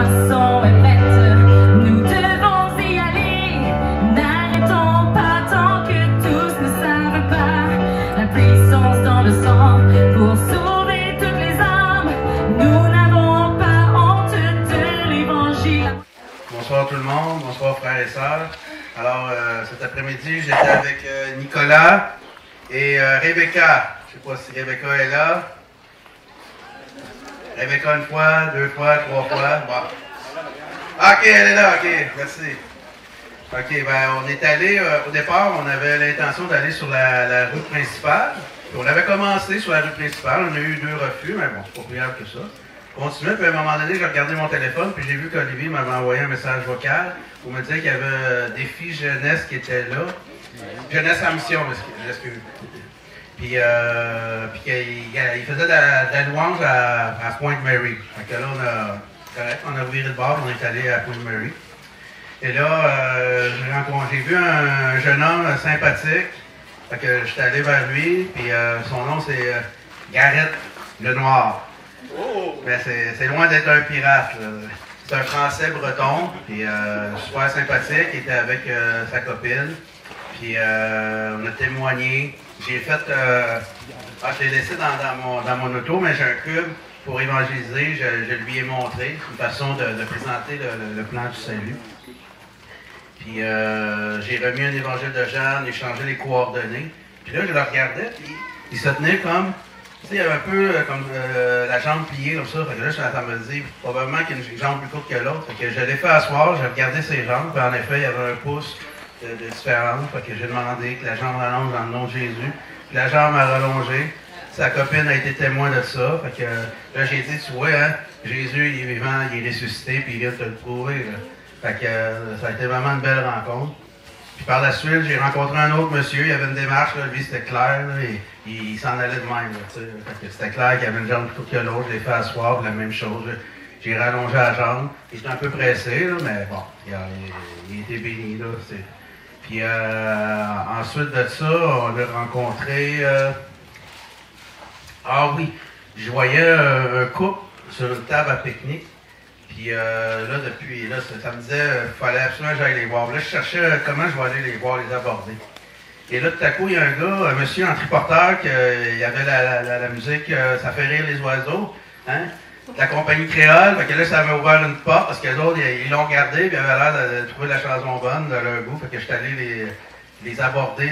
moisson est prête, nous devons y aller. N'arrêtons pas tant que tous ne savent pas la puissance dans le sang pour sauver toutes les âmes. Nous n'avons pas honte de l'évangile. Bonsoir tout le monde, bonsoir frères et sœurs. Alors cet après-midi, j'étais avec Nicolas et Rebecca. Je ne sais pas si Rebecca est là. Rebecca une fois, deux fois, trois fois. Bon. Ok, elle est là, ok, merci. Ok, ben on est allé, au départ, on avait l'intention d'aller sur la rue principale. Puis on avait commencé sur la rue principale, on a eu 2 refus, mais bon, c'est pas plus grave que ça. Continué, puis à un moment donné, j'ai regardé mon téléphone, puis j'ai vu qu'Olivier m'avait envoyé un message vocal où il me disait qu'il y avait des filles jeunesse qui étaient là. Jeunesse en mission, excusez. Puis il faisait de la louange à Pointe-Mary. Fait que là, on a viré de bord, on est allé à Pointe-Mary. Et là, j'ai vu un jeune homme sympathique. Fait que j'étais allé vers lui, puis son nom c'est Garrett Lenoir. Mais c'est loin d'être un pirate. C'est un Français breton, puis super sympathique. Il était avec sa copine. Puis on a témoigné. J'ai fait. Je l'ai laissé dans mon auto, mais j'ai un cube pour évangéliser. Je lui ai montré une façon de présenter le plan du salut. Puis j'ai remis un évangile de Jean, j'ai changé les coordonnées. Puis là, je le regardais, puis il se tenait comme. Tu sais, il y avait un peu comme la jambe pliée comme ça. Fait que là, je suis en train de me dire, probablement qu'il y a une jambe plus courte que l'autre. Fait que je l'ai fait asseoir, j'ai regardé ses jambes, puis en effet, il y avait un pouce de différence. Fait que j'ai demandé que la jambe rallonge dans le nom de Jésus. Puis la jambe a rallongé. Sa copine a été témoin de ça. Fait que là, j'ai dit, tu vois, hein, Jésus, il est vivant, il est ressuscité, puis il vient de te le prouver. Là. Fait que ça a été vraiment une belle rencontre. Puis par la suite, j'ai rencontré un autre monsieur, il y avait une démarche, là, lui c'était clair, là, et il s'en allait de même. C'était clair qu'il y avait une jambe plus courte que l'autre, je l'ai fait asseoir, la même chose. J'ai rallongé la jambe. J'étais un peu pressé, là, mais bon, il était béni. Là, puis ensuite de ça, on a rencontré... Ah oui, je voyais un couple sur une table à pique-nique. Puis là, depuis, là, ça me disait qu'il fallait absolument que j'aille les voir. Là, je cherchais comment je vais aller les voir, les aborder. Et là, tout à coup, il y a un gars, un monsieur en triporteur, il y avait la musique Ça fait rire les oiseaux, hein, de la compagnie créole. Fait que là, ça m'a ouvert une porte, parce que les autres, ils l'ont regardé, puis ils avaient l'air de trouver la chanson bonne, de leur goût. Fait que je suis allé les aborder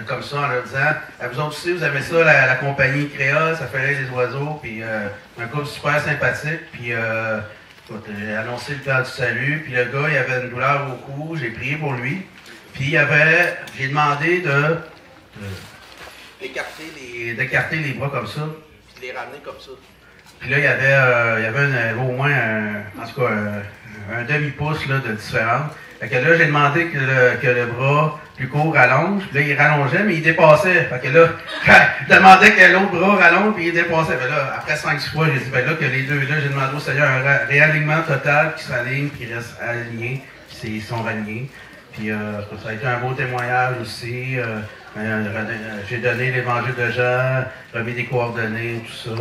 comme ça, en leur disant, vous autres aussi, vous aimez ça, la compagnie créole, Ça fait rire les oiseaux, puis un couple super sympathique, puis... j'ai annoncé le plan du salut, puis le gars, il avait une douleur au cou, j'ai prié pour lui. Puis j'ai demandé d'écarter les bras comme ça, puis de les ramener comme ça. Puis là, il y avait au moins un demi-pouce là, de différence. Fait que là, j'ai demandé que le bras plus court rallonge, puis là, il rallongeait, mais il dépassait. Fait que là, je demandais que l'autre bras rallonge, puis il dépassait. Fait là, après 5-6 fois, j'ai dit, ben là, que les deux, là, j'ai demandé au Seigneur un réalignement total, qui s'aligne, puis qui reste aligné, puis ils sont alignés. Puis ça a été un beau témoignage aussi. J'ai donné l'évangile de Jean, remis des coordonnées, tout ça.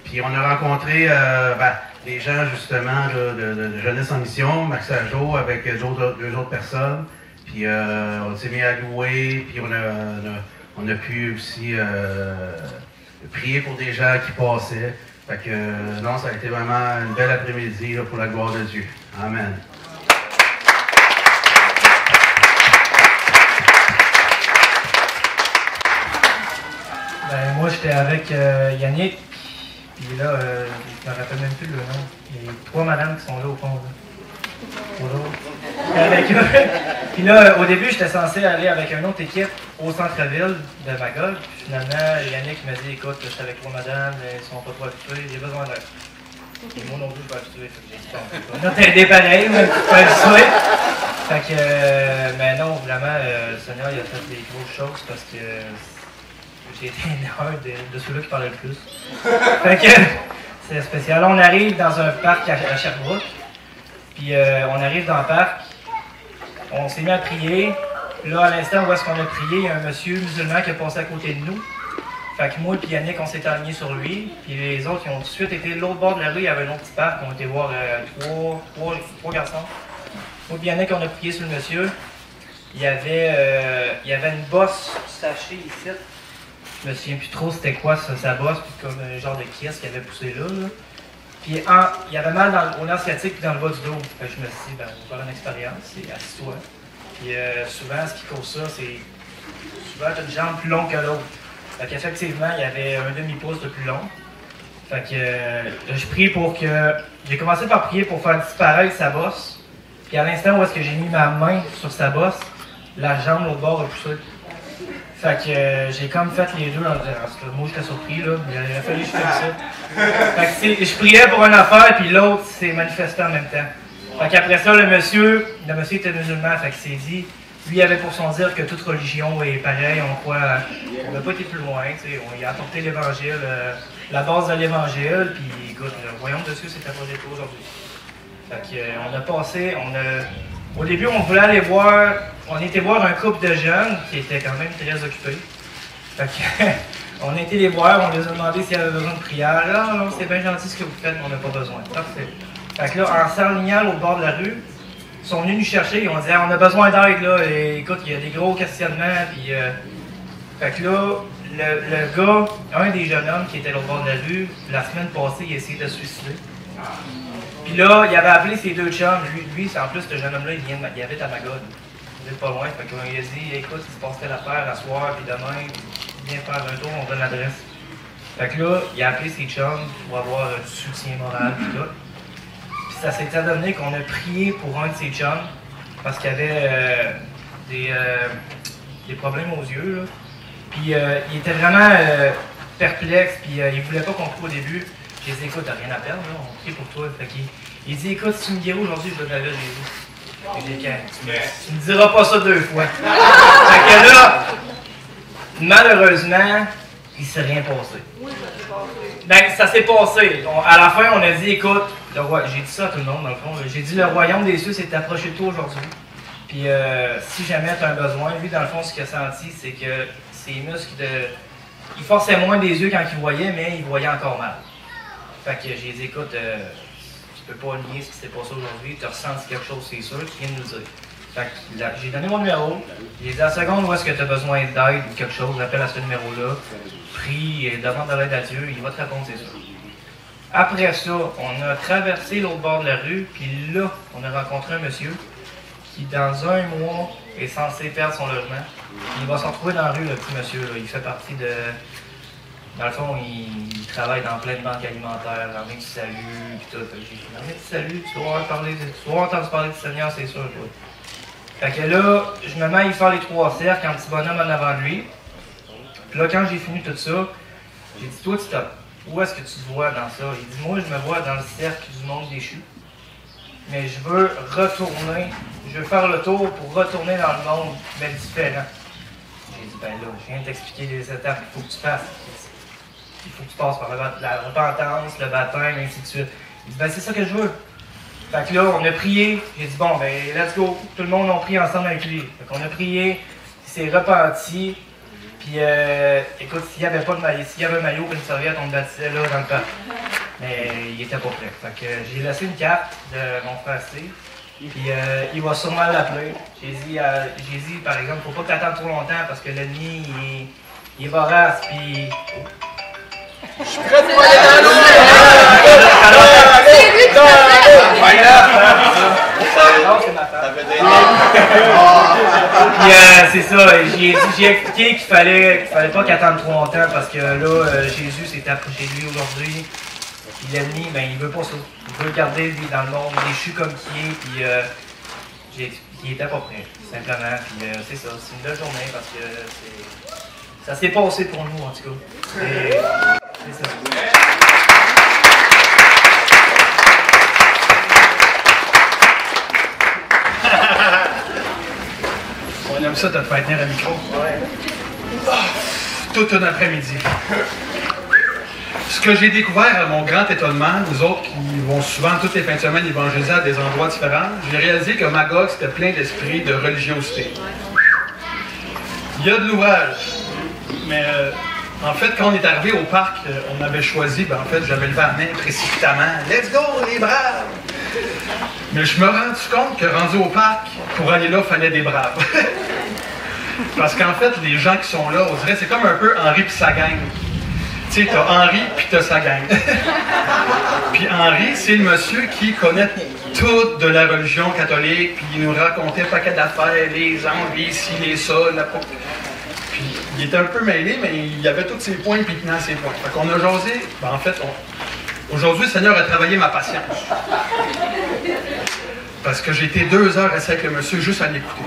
Puis on a rencontré les gens justement de Jeunesse en Mission, Max Ajo, avec deux autres personnes. Puis on s'est mis à louer, puis on a pu aussi prier pour des gens qui passaient. Fait que non, ça a été vraiment une belle après-midi pour la gloire de Dieu. Amen. Ben, moi, j'étais avec Yannick, puis là, je me rappelle même plus le nom. Il y a 3 madames qui sont là au fond. Bonjour. Avec eux. Puis là, au début, j'étais censé aller avec une autre équipe au centre-ville de Magog. Puis finalement, Yannick m'a dit, écoute, j'étais avec 3 madames, elles sont pas trop habituées, j'ai besoin d'aide. Et moi non plus, je suis pas habitué. Fait que j'ai dit, non, t'es aidé pareil, mais je suis pas habitué. Fait que, mais non, vraiment, le Seigneur, il a fait des grosses choses parce que j'ai été un de ceux-là qui parlait le plus. Fait que c'est spécial. On arrive dans un parc à Sherbrooke. Puis on arrive dans le parc. On s'est mis à prier. Là, à l'instant où est-ce qu'on a prié, il y a un monsieur musulman qui est passé à côté de nous. Fait que moi et Yannick, on s'est alignés sur lui. Puis les autres, ils ont tout de suite été de l'autre bord de la rue. Il y avait un autre petit parc. On était voir trois garçons. Moi et Yannick, on a prié sur le monsieur. Il y avait une bosse sachée ici. Je me souviens plus trop c'était quoi sa bosse, puis comme un genre de caisse qui avait poussé là. Puis il y avait mal au nerf sciatique et dans le bas du dos. Fait que je me suis dit, ben, on va faire une expérience, c'est assis-toi. Puis souvent, ce qui cause ça, c'est souvent t'as une jambe plus longue que l'autre. Fait qu'effectivement, il y avait un demi-pouce de plus long. Fait que je prie pour que. J'ai commencé par prier pour faire disparaître sa bosse. Puis à l'instant où est-ce que j'ai mis ma main sur sa bosse, la jambe l'autre bord a poussé. Fait que j'ai comme fait les deux en disant, moi j'étais surpris là, il a fallu que je fasse ça. Fait que je priais pour une affaire, puis l'autre s'est manifesté en même temps. Fait qu'après ça, le monsieur était musulman, fait qu'il s'est dit, lui il avait pour son dire que toute religion est pareille, on n'a pas été plus loin, on y a apporté l'évangile, la base de l'évangile, puis écoute, le royaume de Dieu s'est approché tout aujourd'hui. Fait qu'on a passé, au début, on voulait aller voir, on était voir un couple de jeunes qui étaient quand même très occupés. Fait que, on a été les voir, on les a demandé s'il y avait besoin de prière. Là, non, c'est bien gentil ce que vous faites, mais on n'a pas besoin. Parfait. Fait que là, en s'alignant au bord de la rue, ils sont venus nous chercher, ils ont dit on a besoin d'aide là, et écoute, il y a des gros questionnements, puis fait que là, le gars, un des jeunes hommes qui était au bord de la rue, la semaine passée, il a essayé de se suicider. Puis là, il avait appelé ses deux chums. Lui en plus, ce jeune homme-là, il habite à Magog. Il habite pas loin. Fait qu'il a dit, écoute, il se passe telle affaire à soir, puis demain, viens faire un tour, on donne l'adresse. Fait que là, il a appelé ses chums pour avoir du soutien moral, puis tout. Puis ça s'est adonné qu'on a prié pour un de ses chums, parce qu'il avait des problèmes aux yeux, là. Puis il était vraiment perplexe, puis il voulait pas qu'on prie au début. J'ai dit, écoute, t'as rien à perdre, là, on prie pour toi. Fait il dit, écoute, si tu me guéris aujourd'hui, je donne la vie à Jésus. J'ai dit, tu me diras pas ça deux fois. Fait que là, malheureusement, il s'est rien passé. Ben, ça s'est passé. À la fin, on a dit, écoute, j'ai dit ça à tout le monde, dans le fond. J'ai dit, le royaume des cieux s'est approché de toi aujourd'hui. Puis, si jamais tu as un besoin, lui, dans le fond, ce qu'il a senti, c'est que ses muscles il forçait moins des yeux quand il voyait, mais il voyait encore mal. Fait que j'ai dit, écoute, tu peux pas nier ce qui s'est passé aujourd'hui, tu as ressenti quelque chose, c'est sûr, tu viens de nous dire. Fait que j'ai donné mon numéro, j'ai dit à la seconde où est-ce que tu as besoin d'aide ou quelque chose, appelle à ce numéro-là, prie et demande de l'aide à Dieu, il va te répondre, c'est sûr. Après ça, on a traversé l'autre bord de la rue, puis là, on a rencontré un monsieur qui, dans un mois, est censé perdre son logement. Il va se retrouver dans la rue, le petit monsieur, là. Il fait partie de... Dans le fond, il travaille dans plein de banques alimentaires, l'armée du salut, pis tout. J'ai dit, l'armée du salut, tu dois entendre parler du Seigneur, c'est sûr, toi. Fait que là, je me mets à y faire les trois cercles, un petit bonhomme en avant de lui. Puis là, quand j'ai fini tout ça, j'ai dit, toi, où est-ce que tu te vois dans ça? Il dit, moi, je me vois dans le cercle du monde déchu. Mais je veux retourner, je veux faire le tour pour retourner dans le monde, mais différent. J'ai dit, ben là, je viens de t'expliquer les étapes qu'il faut que tu fasses. Il faut que tu passes par la repentance, le baptême, et ainsi de suite. Il dit, ben c'est ça que je veux. Fait que là, on a prié. J'ai dit, bon, ben, let's go. Tout le monde a prié ensemble avec lui. Fait qu'on a prié, il s'est repenti. Puis, écoute, s'il y avait pas de maillot, s'il y avait un maillot et une serviette, on le baptisait là dans le parc. Mais il était pas prêt. Fait que j'ai laissé une carte de mon frère Steve. Puis, il va sûrement l'appeler. J'ai dit, par exemple, faut pas que t'attendes trop longtemps parce que l'ennemi, il est vorace. Puis. Je suis prêt pour aller dans l'eau! Non, c'est ma femme. Puis c'est ça, j'ai expliqué qu'il fallait pas qu'il attende trop longtemps parce que là, Jésus s'est approché de lui aujourd'hui. Puis l'ennemi, ben il veut pas ça. Il veut le garder lui, dans le monde déchu comme qu'il est. Puis j'ai expliqué qu'il était pas prêt, simplement. Puis c'est ça, c'est une belle journée parce que ça s'est passé pour nous en tout cas. C'est ça. On aime ça de te faire tenir le micro. Ouais. Tout un après-midi. Ce que j'ai découvert à mon grand étonnement, nous autres qui vont souvent toutes les fins de semaine évangéliser à des endroits différents, j'ai réalisé que Magog c'était plein d'esprit de religiosité. Il y a de l'ouvrage, mais En fait, quand on est arrivé au parc, on avait choisi, en fait, j'avais levé la main précipitamment. Let's go, les braves! Mais je me rends compte que rendu au parc, pour aller là, il fallait des braves. Parce qu'en fait, les gens qui sont là, on dirait, c'est comme un peu Henri puis sa gang. Tu sais, t'as Henri puis t'as sa gang. Puis Henri, c'est le monsieur qui connaît tout de la religion catholique, puis il nous racontait un paquet d'affaires, les anges, les ci, les ça, Puis il était un peu mêlé, mais il avait tous ses points, puis il tenait ses points. Fait qu'on a jasé, en fait, aujourd'hui, le Seigneur a travaillé ma patience. Parce que j'ai été 2 heures assis avec le monsieur juste à l'écouter.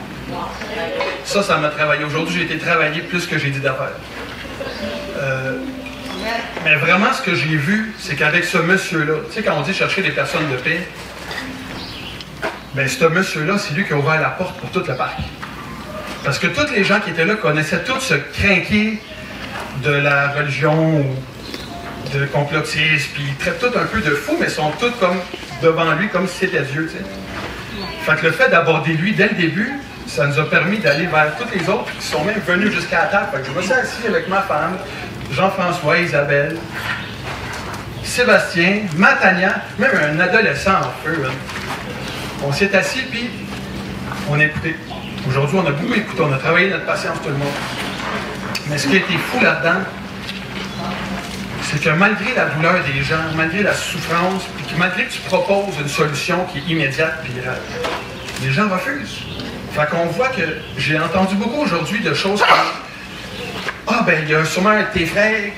Ça m'a travaillé. Aujourd'hui, j'ai été travaillé plus que j'ai dit d'affaires. Mais vraiment, ce que j'ai vu, c'est qu'avec ce monsieur-là, tu sais, quand on dit chercher des personnes de paix, bien, ce monsieur-là, c'est lui qui a ouvert la porte pour tout le parc. Parce que tous les gens qui étaient là connaissaient tous ce crinqué de la religion ou de complotisme, puis ils traitent tout un peu de fou, mais sont tous comme devant lui, comme si c'était Dieu, tu sais. Fait que le fait d'aborder lui dès le début, ça nous a permis d'aller vers tous les autres qui sont même venus jusqu'à la table. Fait que je me suis assis avec ma femme, Jean-François, Isabelle, Sébastien, Matania, même un adolescent en feu. Hein. On s'est assis, puis on a écouté. Aujourd'hui, on a beaucoup écouté, on a travaillé notre patience, tout le monde. Mais ce qui a été fou là-dedans, c'est que malgré la douleur des gens, malgré la souffrance, puis que malgré que tu proposes une solution qui est immédiate, puis les gens refusent. Fait qu'on voit que j'ai entendu beaucoup aujourd'hui de choses comme « Ah, ben, il y a sûrement un de tes frères,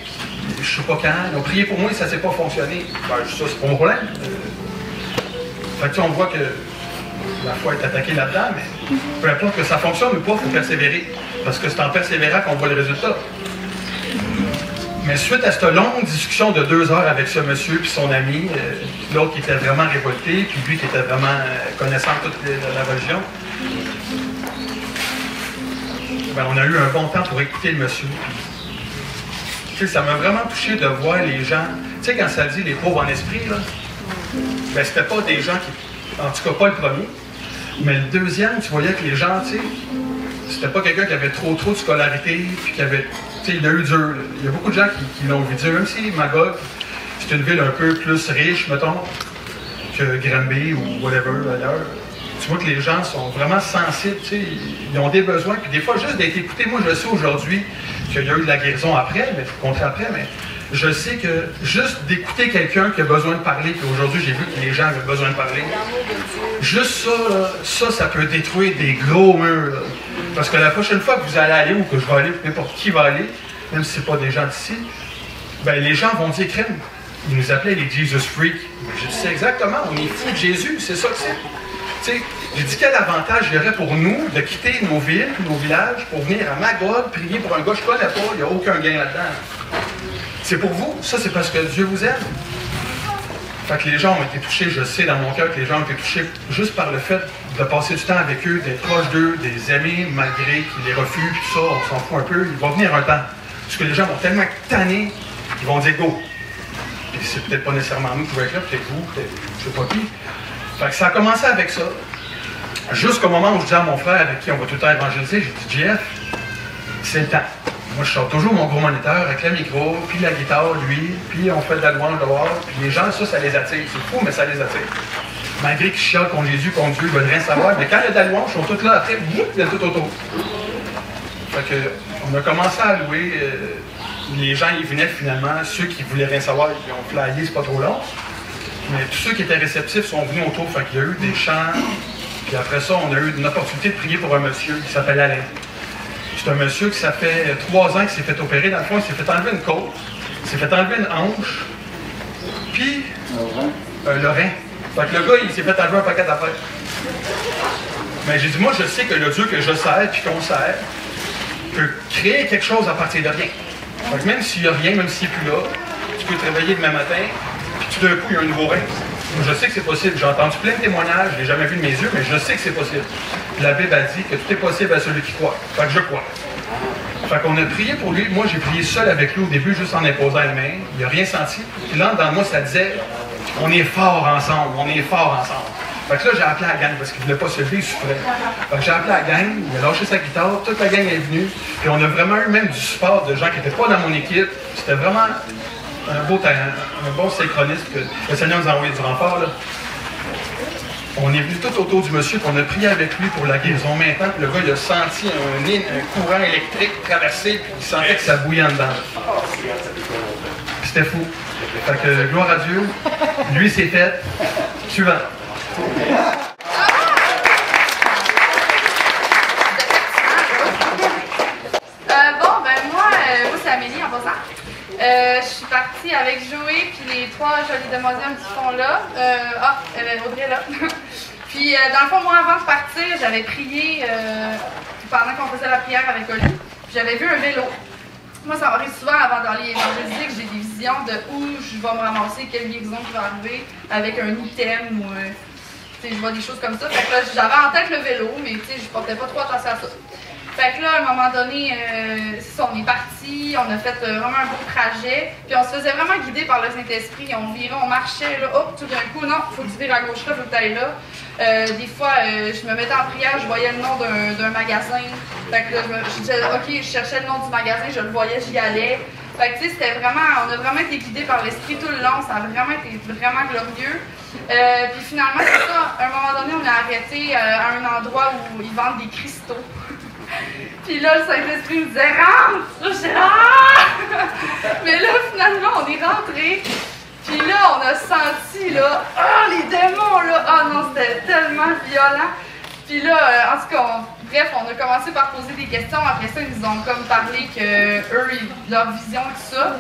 je sais pas quand, ils ont prié pour moi et ça s'est pas fonctionné. » Ben, ça, c'est pas mon problème. Fait que on voit que la foi est attaquée là-dedans, mais peu importe que ça fonctionne ou pas, il faut persévérer. Parce que c'est en persévérant qu'on voit le résultat. Mais suite à cette longue discussion de 2 heures avec ce monsieur puis son ami, l'autre qui était vraiment révolté, puis lui qui était vraiment connaissant toute la religion, ben, on a eu un bon temps pour écouter le monsieur. Puis, ça m'a vraiment touché de voir les gens. Tu sais, quand ça dit les pauvres en esprit, là, ben, c'était pas des gens qui. En tout cas, pas le premier. Mais le deuxième, tu voyais que les gens, tu sais, c'était pas quelqu'un qui avait trop de scolarité, puis qui avait. Tu sais, il a eu dur. Là. Il y a beaucoup de gens qui l'ont vu dur, même si Magog, c'est une ville un peu plus riche, mettons, que Granby ou whatever ailleurs. Tu vois que les gens sont vraiment sensibles, tu sais, ils ont des besoins, puis des fois, juste d'être écoutés. Moi, je sais aujourd'hui qu'il y a eu de la guérison après, mais contre après, mais je sais que juste d'écouter quelqu'un qui a besoin de parler, puis aujourd'hui, j'ai vu que les gens avaient besoin de parler, juste ça, ça peut détruire des gros murs, là. Parce que la prochaine fois que vous allez aller, ou que je vais aller, ou n'importe qui va aller, même si ce n'est pas des gens d'ici, ben les gens vont dire crème. Ils nous appelaient les Jesus Freaks. Je sais exactement, on est fous de Jésus, c'est ça que c'est. Tu sais, j'ai dit quel avantage il y aurait pour nous de quitter nos villes, nos villages, pour venir à Magog, prier pour un gars que je ne connais pas, il n'y a aucun gain là-dedans. C'est pour vous, ça c'est parce que Dieu vous aime. Fait que les gens ont été touchés, je sais dans mon cœur que les gens ont été touchés juste par le fait de passer du temps avec eux, d'être proche d'eux, des amis, malgré qu'ils les refusent, tout ça, on s'en fout un peu. Il va venir un temps. Parce que les gens vont tellement tanner, ils vont dire go. Puis c'est peut-être pas nécessairement nous qui va être là, peut-être vous, peut-être je sais pas qui. Fait que ça a commencé avec ça. Jusqu'au moment où je dis à mon frère avec qui on va tout le temps évangéliser, j'ai dit JF, c'est le temps. Moi, je sors toujours mon gros moniteur avec le micro, puis la guitare, lui, puis on fait de la louange dehors, puis les gens, ça les attire. C'est fou, mais ça les attire. Malgré qu'ils chialent contre Jésus, contre Dieu, ils veulent rien savoir, mais quand il y a de la louange, ils sont tous là après, il y a tout autour. Fait que, on a commencé à louer, les gens, ils venaient finalement, ceux qui voulaient rien savoir, ils ont flyé, c'est pas trop long, mais tous ceux qui étaient réceptifs sont venus autour, fait qu'il y a eu des chants, puis après ça, on a eu une opportunité de prier pour un monsieur qui s'appelle Alain. C'est un monsieur qui ça fait 3 ans qu'il s'est fait opérer. Dans le fond, il s'est fait enlever une côte, il s'est fait enlever une hanche, puis le rein. Fait que le gars, il s'est fait enlever un paquet d'affaires. Mais j'ai dit, moi, je sais que le Dieu que je sers, puis qu'on sert, peut créer quelque chose à partir de rien. Fait que même s'il n'y a rien, même s'il n'est plus là, tu peux te réveiller demain matin, puis tout d'un coup, il y a un nouveau rein. Je sais que c'est possible. J'ai entendu plein de témoignages, je ne l'ai jamais vu de mes yeux, mais je sais que c'est possible. La Bible a dit que tout est possible à celui qui croit. Fait que je crois. Fait qu'on a prié pour lui. Moi, j'ai prié seul avec lui au début, juste en imposant les mains. Il n'a rien senti. Puis là, dans moi, ça disait, on est fort ensemble, on est fort ensemble. Fait que là, j'ai appelé la gang parce qu'il ne voulait pas se lever, il souffrait. Fait que j'ai appelé la gang, il a lâché sa guitare, toute la gang est venue. Puis on a vraiment eu même du support de gens qui n'étaient pas dans mon équipe. C'était vraiment un bon synchronisme que le Seigneur nous a envoyé du renfort. Là. On est venu tout autour du monsieur, puis on a prié avec lui pour la guérison. Maintenant, le gars, il a senti un courant électrique traverser, puis il sentait que ça bouillait en dedans. C'était fou. Fait que gloire à Dieu. Lui, c'est fait. Suivant. Moi, c'est Amélie en passant. Je suis partie avec Joey puis les 3 jolies demoiselles qui sont là. Audrey est là. Puis, dans le fond, moi, avant de partir, j'avais prié pendant qu'on faisait la prière avec Oli. J'avais vu un vélo. Moi, ça m'arrive souvent avant d'aller évangéliser que j'ai des visions de où je vais me ramasser, quelle guérison qui va arriver avec un item ou je vois des choses comme ça. Fait que là, j'avais en tête le vélo, mais je portais pas trop attention à ça. Fait que là, à un moment donné, on est parti, on a fait vraiment un beau trajet, puis on se faisait vraiment guider par le Saint-Esprit. On virait, on marchait, là, hop, tout d'un coup, non, faut que tu vires à gauche là, faut que tu ailles là. Des fois, je me mettais en prière, je voyais le nom d'un magasin. Fait que là, je disais, OK, je cherchais le nom du magasin, je le voyais, j'y allais. Fait que, c'était vraiment, on a vraiment été guidés par l'Esprit tout le long, ça a vraiment été vraiment glorieux. Puis finalement, c'est ça, à un moment donné, on est arrêté à un endroit où ils vendent des cristaux. Puis là, le Saint-Esprit nous disait, rentre! Là, j'étais mais là, finalement, on est rentré. Puis là, on a senti, là, les démons, là! Non, c'était tellement violent. Puis là, en tout cas, bref, on a commencé par poser des questions. Après ça, ils nous ont comme parlé que eux, leur vision, tout ça.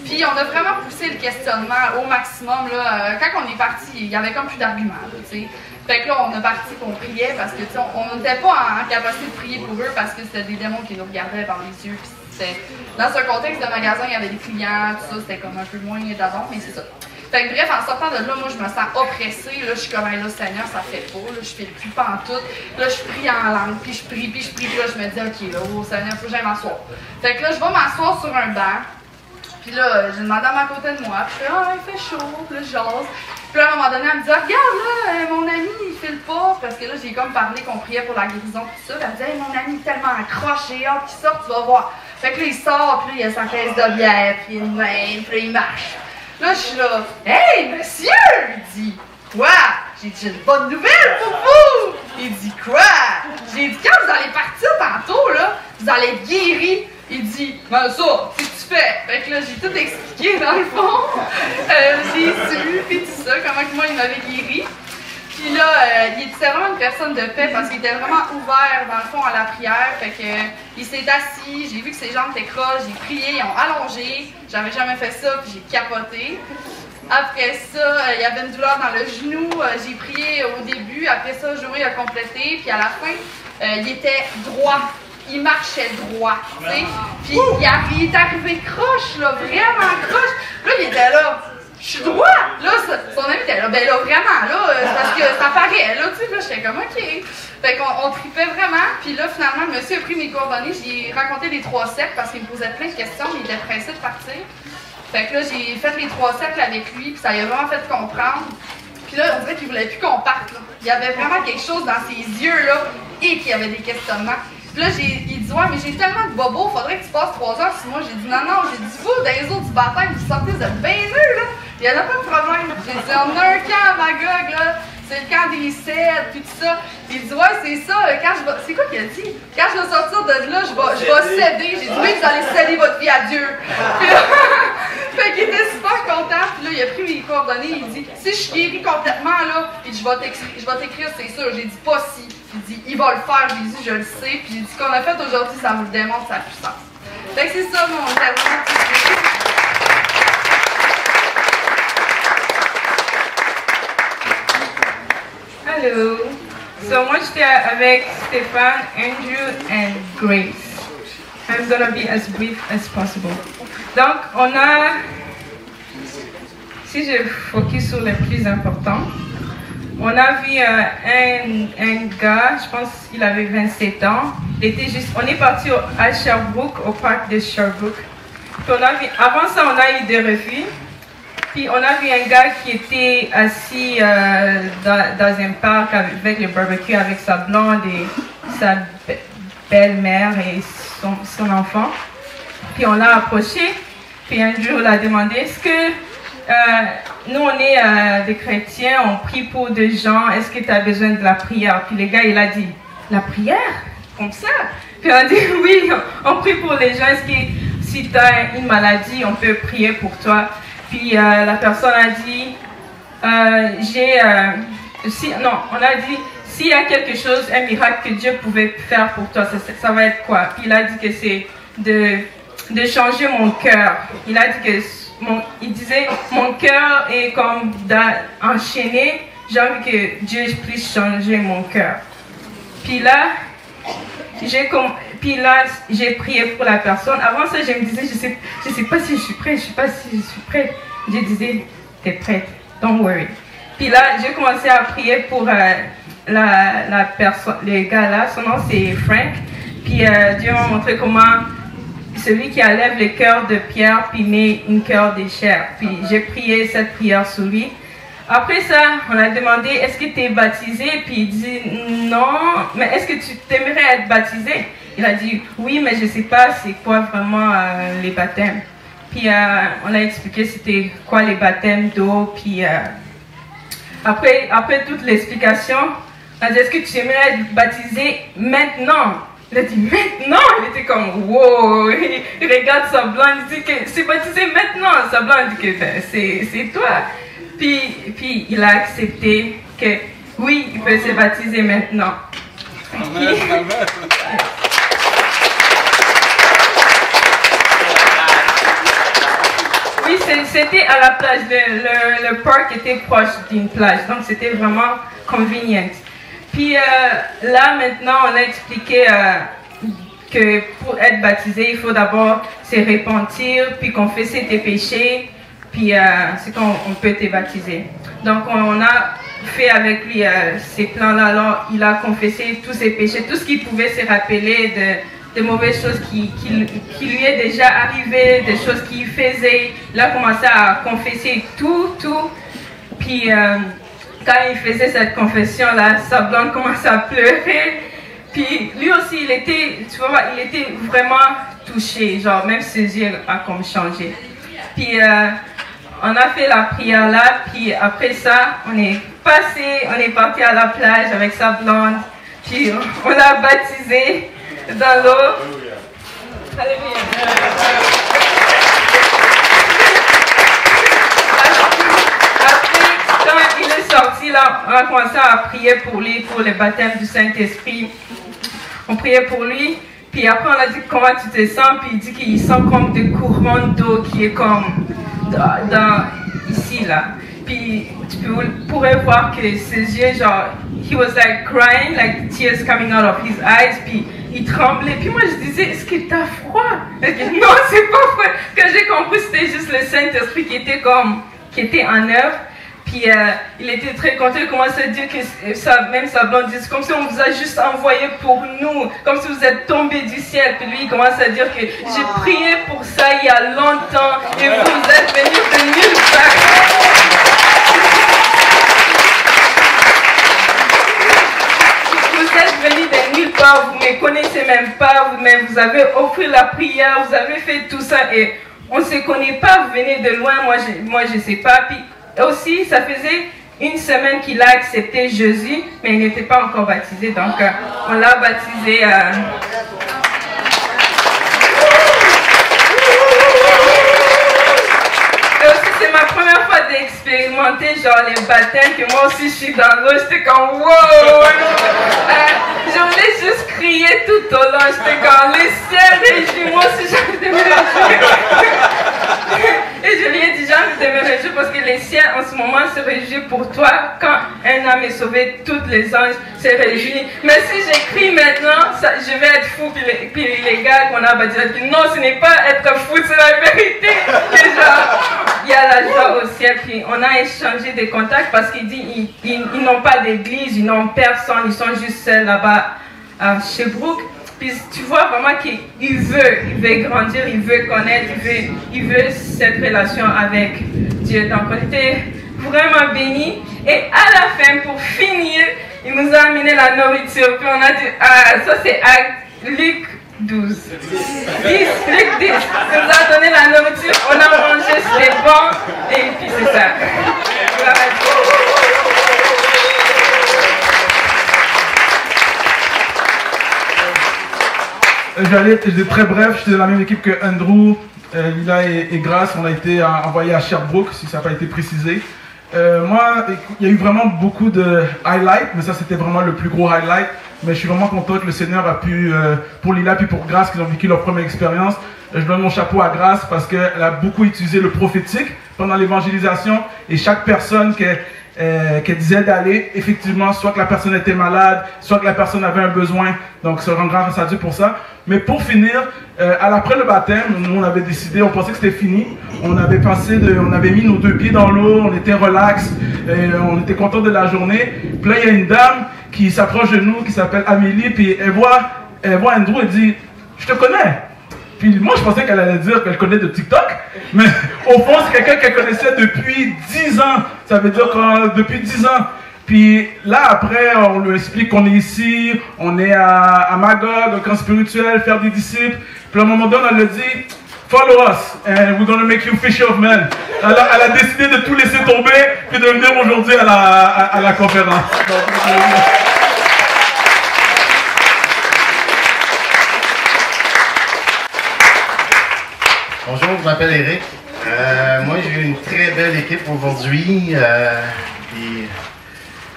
Puis on a vraiment poussé le questionnement au maximum, là. Quand on est parti, il y avait comme plus d'arguments, tu sais. Fait que là, on a parti qu'on priait parce que, tu sais, on n'était pas en capacité de prier pour eux parce que c'était des démons qui nous regardaient par les yeux. Puis dans ce contexte de magasin, il y avait des clients, tout ça, c'était comme un peu moins d'avant, mais c'est ça. Fait que bref, en sortant de là, moi, je me sens oppressée. Là, je suis comme, là, Seigneur, ça fait pas. Là, je fais plus pantoute. Là, je prie en langue, puis je prie. Puis là, je me dis, OK, là, oh, Seigneur, faut que j'aille m'asseoir. Fait que là, je vais m'asseoir sur un banc. Puis là, j'ai demandé à ma côté de moi. Puis là, il fait chaud. Puis là, je jase. Puis là, à un moment donné, elle me dit, regarde, là, mon ami, il file pas. Parce que là, j'ai comme parlé qu'on priait pour la guérison, tout ça. Puis elle me dit, hey, mon ami est tellement accroché, hâte qu'il sorte, tu vas voir. Fait que là, il sort, puis là, il a sa caisse de bière, puis une main, puis là, il marche. Là, je suis là, hey, monsieur! Il dit, quoi? J'ai dit, j'ai une bonne nouvelle pour vous! Il dit, quoi? J'ai dit, quand vous allez partir tantôt, là, vous allez être guéris. Il dit, ben ça, c'est ce que tu fais. Fait que là, j'ai tout expliqué dans le fond. Jésus, puis tout ça, comment que moi, il m'avait guéri. Puis là, il était vraiment une personne de paix parce qu'il était vraiment ouvert, dans le fond, à la prière. Fait que il s'est assis, j'ai vu que ses jambes étaient croches, j'ai prié, ils ont allongé. J'avais jamais fait ça, puis j'ai capoté. Après ça, il y avait une douleur dans le genou. J'ai prié au début. Après ça, Joey a complété. Puis à la fin, il était droit. Il marchait droit, tu sais. Puis il est arrivé croche, là, vraiment croche. Là, il était là. Je suis droit! Là, son ami était là. Ben là, vraiment, là, c'est parce que ça paraît, là, tu sais. Là, j'étais comme, OK. Fait qu'on tripait vraiment. Puis là, finalement, le monsieur a pris mes coordonnées. J'ai raconté les 3 cercles parce qu'il me posait plein de questions, mais il était pressé de partir. Fait que là, j'ai fait les 3 cercles avec lui, puis ça lui a vraiment fait comprendre. Puis là, on dirait qu'il voulait plus qu'on parte, là. Il y avait vraiment quelque chose dans ses yeux, là, et qu'il y avait des questionnements. Puis là, il dit, ouais, mais j'ai tellement de bobos, faudrait que tu passes 3 heures sur moi. J'ai dit, non, j'ai dit, vous, dans les autres du baptême, vous sortez, vous êtes bien nus, là. Il n'y en a pas de problème. J'ai dit, on a un camp à Magog, là. C'est le camp des cèdres, puis tout ça. Il dit, ouais, c'est ça. Quand je vais... C'est quoi qu'il a dit? Quand je vais sortir de là, je vais céder. J'ai dit, oui, vous allez céder votre vie à Dieu. Puis là, fait qu'il était super content. Puis là, il a pris mes coordonnées. Il dit, si je suis guéri complètement, là, puis je vais t'écrire, c'est sûr. J'ai dit, pas si. Il dit, il va le faire, Jésus, je le sais. Puis ce qu'on a fait aujourd'hui, ça vous démontre sa puissance. Fait que c'est ça, mon témoignage. Hello. So moi j'étais avec Stéphane, Andrew and Grace. I'm gonna be as brief as possible. Donc on a, si je focus sur les plus importants, on a vu un gars, je pense qu'il avait 27 ans. Il était juste, on est parti à Sherbrooke, au parc de Sherbrooke. Puis on a vu, avant ça on a eu des refus. Puis on a vu un gars qui était assis dans un parc avec le barbecue avec sa blonde et sa belle-mère et son enfant. Puis on l'a approché. Puis Andrew l'a demandé, est-ce que nous on est des chrétiens, on prie pour des gens, est-ce que tu as besoin de la prière? Puis le gars il a dit, la prière? Comme ça? Puis on a dit, oui, on prie pour les gens, est-ce que si tu as une maladie, on peut prier pour toi? Puis la personne a dit, on a dit, s'il y a quelque chose, un miracle que Dieu pouvait faire pour toi, ça va être quoi? Puis il a dit que c'est de changer mon cœur. Il a dit que il disait, mon cœur est comme enchaîné, j'ai envie que Dieu puisse changer mon cœur. Puis là, j'ai prié pour la personne. Avant ça, je me disais, je sais pas si je suis prête, je sais pas si je suis prête. Je disais, t'es prête, don't worry. Puis là, j'ai commencé à prier pour la personne, le gars là, son nom c'est Frank. Puis Dieu m'a montré comment celui qui enlève le cœur de pierre puis met une cœur de chair. Puis j'ai prié cette prière sur lui. Après ça, on a demandé, est-ce que tu es baptisé? Puis il dit, non, mais est-ce que tu t'aimerais être baptisé? Il a dit, oui, mais je ne sais pas c'est quoi vraiment les baptêmes. Puis on a expliqué c'était quoi les baptêmes d'eau. Puis après toute l'explication, on a dit, est-ce que tu aimerais être baptisé maintenant? Il a dit, maintenant? Il était comme, wow! Il regarde sa blonde, il dit que c'est baptisé maintenant. Sa blonde dit que ben, c'est toi. Puis il a accepté que oui, il peut se baptiser maintenant. Amen, amen. Oui, c'était à la plage. Le parc était proche d'une plage, donc c'était vraiment convenient. Puis là, maintenant, on a expliqué que pour être baptisé, il faut d'abord se repentir, puis confesser tes péchés, puis c'est qu'on peut te baptiser. Donc, on a fait avec lui ces plans-là. Alors, il a confessé tous ses péchés, tout ce qu'il pouvait se rappeler de mauvaises choses qui lui est déjà arrivé, des choses qu'il faisait. Il a commencé à confesser tout. Puis, quand il faisait cette confession-là, sa blonde commençait à pleurer. Puis lui aussi, il était vraiment touché, genre même ses yeux ont comme changé. Puis on a fait la prière là, puis après ça, on est parti à la plage avec sa blonde, puis on l'a baptisé dans l'eau. Alléluia. Quand il est sorti là, on a commencé à prier pour lui, pour le baptême du Saint-Esprit. On priait pour lui, puis après on a dit comment tu te sens, puis il dit qu'il sent comme des courants d'eau qui est comme ici là. Puis tu pourrais voir que ses yeux, genre, he was like crying, like tears coming out of his eyes, puis il tremblait. Puis moi je disais, est-ce que t'as froid? Elle dit, non, c'est pas froid. Quand j'ai compris, c'était juste le Saint-Esprit qui était en œuvre. Puis il était très content, il commençait à dire que même sa blonde dit, comme si on vous a juste envoyé pour nous, comme si vous êtes tombé du ciel. Puis lui, il commence à dire que j'ai prié pour ça il y a longtemps et vous êtes venus de nulle part. Vous êtes venus de nulle part, vous ne me connaissez même pas, mais vous avez offert la prière, vous avez fait tout ça et on ne se connaît pas, vous venez de loin, moi je ne sais pas. Puis, aussi, ça faisait une semaine qu'il a accepté Jésus, mais il n'était pas encore baptisé, donc on l'a baptisé. Et aussi, c'est ma première fois d'expérimenter genre les baptêmes, que moi aussi je suis dans l'eau, j'étais comme wow! Je voulais juste crier tout au long, j'étais comme les ciels réjouis, moi aussi j'ai envie de me réjouir. Et je lui ai dit, j'ai envie de me réjouir parce que les ciels en ce moment se réjouissent pour toi. Quand un âme est sauvé, tous les anges se réjouissent. Mais si j'écris maintenant, je vais être fou. Puis les gars qu'on a baptisés disent, non, ce n'est pas être fou, c'est la vérité. Et genre, il y a la joie au ciel. Puis on a échangé des contacts parce qu'il dit, ils n'ont pas d'église, ils n'ont personne, ils sont juste seuls là-bas à Sherbrooke. Puis tu vois vraiment qu'il veut grandir, il veut connaître, il veut cette relation avec Dieu. Donc, on était vraiment bénis. Et à la fin, pour finir, il nous a amené la nourriture. Puis on a dit, ah, ça c'est Luc 12. 10, Luc 10. Il nous a donné la nourriture, on a mangé, c'était bon. Et puis c'est ça. J'étais très bref, j'étais dans la même équipe que Andrew, Lila et Grace. On a été envoyés à Sherbrooke, si ça n'a pas été précisé. Moi, il y a eu vraiment beaucoup de highlights, mais ça c'était vraiment le plus gros highlight. Mais je suis vraiment content que le Seigneur a pu, pour Lila puis pour Grace, qu'ils ont vécu leur première expérience. Je donne mon chapeau à Grace parce qu'elle a beaucoup utilisé le prophétique pendant l'évangélisation. Et chaque personne qu'elle disait d'aller, effectivement, soit que la personne était malade, soit que la personne avait un besoin. Donc, ça rend grâce à Dieu pour ça. Mais pour finir, après le baptême, nous, on avait décidé, on pensait que c'était fini. On avait mis nos 2 pieds dans l'eau, on était relax, on était content de la journée. Puis là, il y a une dame qui s'approche de nous, qui s'appelle Amélie, puis elle voit Andrew, elle dit, je te connais. Puis moi, je pensais qu'elle allait dire qu'elle connaît de TikTok, mais au fond, c'est quelqu'un qu'elle connaissait depuis 10 ans. Ça veut dire que depuis 10 ans. Puis là, après, on lui explique qu'on est ici, on est à Magog, un camp spirituel, faire des disciples. Puis à un moment donné, on lui a dit, follow us, and we're going to make you fisher of men. Elle a décidé de tout laisser tomber, puis de venir aujourd'hui à la conférence. Bonjour, je m'appelle Eric. Moi, j'ai eu une très belle équipe aujourd'hui.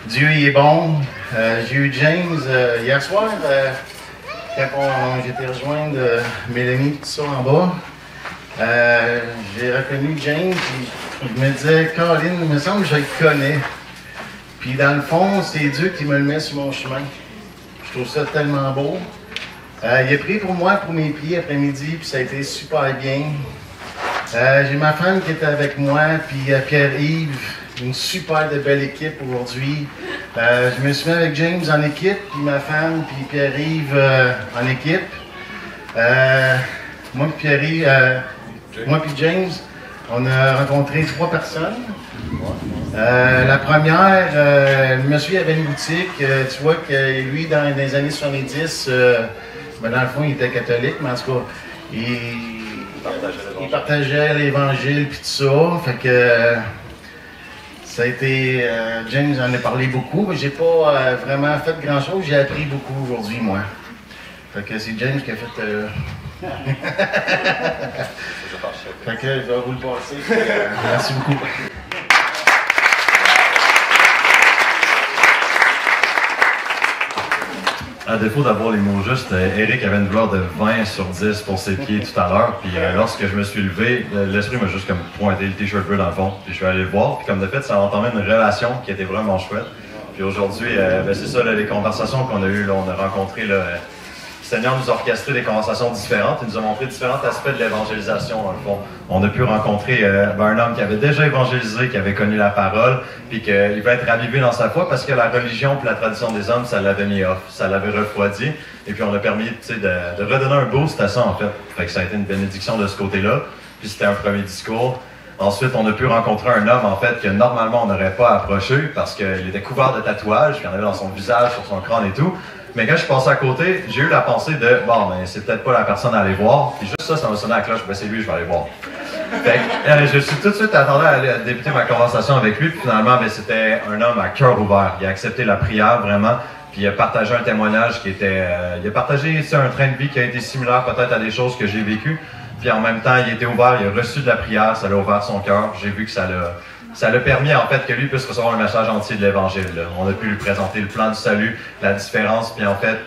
Dieu il est bon. J'ai eu James hier soir, quand j'étais rejoindre Mélanie et tout ça en bas. J'ai reconnu James, puis je me disais, Caroline, il me semble que je le connais. Puis dans le fond, c'est Dieu qui me le met sur mon chemin. Je trouve ça tellement beau. Il a prié pour moi, pour mes pieds après-midi, puis ça a été super bien. J'ai ma femme qui était avec moi, puis Pierre-Yves, une super de belle équipe aujourd'hui. Je me suis mis avec James en équipe, puis ma femme, puis Pierre-Yves en équipe. Moi puis Pierre-Yves, moi puis James, on a rencontré 3 personnes. La première, le monsieur avait une boutique. Tu vois que lui, dans les années 70, dans le fond, il était catholique, mais en tout cas, il partageait l'évangile puis tout ça. Fait que ça a été. James en a parlé beaucoup, mais j'ai pas vraiment fait grand-chose. J'ai appris beaucoup aujourd'hui, moi. Fait que c'est James qui a fait. Fait que je vais vous le passer. Merci beaucoup. À défaut d'avoir les mots justes, Eric avait une valeur de 20 sur 10 pour ses pieds tout à l'heure. Puis lorsque je me suis levé, l'esprit m'a juste comme pointé le t-shirt bleu dans le fond. Puis je suis allé le voir. Puis comme de fait, ça a entamé une relation qui était vraiment chouette. Puis aujourd'hui, c'est ça, là, les conversations qu'on a eues. Là, on a rencontré, là, le Seigneur nous a orchestré des conversations différentes. Il nous a montré différents aspects de l'évangélisation, dans le fond. On a pu rencontrer un homme qui avait déjà évangélisé, qui avait connu la parole, puis qu'il va être ravivé dans sa foi parce que la religion et la tradition des hommes, ça l'avait mis off, ça l'avait refroidi. Et puis on a permis de redonner un boost à ça, en fait. Fait que ça a été une bénédiction de ce côté-là. Puis c'était un premier discours. Ensuite, on a pu rencontrer un homme, en fait, que normalement on n'aurait pas approché parce qu'il était couvert de tatouages, qu'il y en avait dans son visage, sur son crâne et tout. Mais quand je suis passé à côté, j'ai eu la pensée de « Bon, ben, c'est peut-être pas la personne à aller voir. » Puis juste ça m'a sonné à la cloche. « Ben, c'est lui, je vais aller voir. » Fait que, je suis tout de suite attendu à débuter ma conversation avec lui. Puis finalement, ben, c'était un homme à cœur ouvert. Il a accepté la prière, vraiment. Puis il a partagé un témoignage qui était... il a partagé un train de vie qui a été similaire peut-être à des choses que j'ai vécues. Puis en même temps, il était ouvert, il a reçu de la prière, ça l'a ouvert son cœur. J'ai vu que ça l'a permis en fait que lui puisse recevoir le message entier de l'Évangile. On a pu lui présenter le plan du salut, la différence, puis en fait,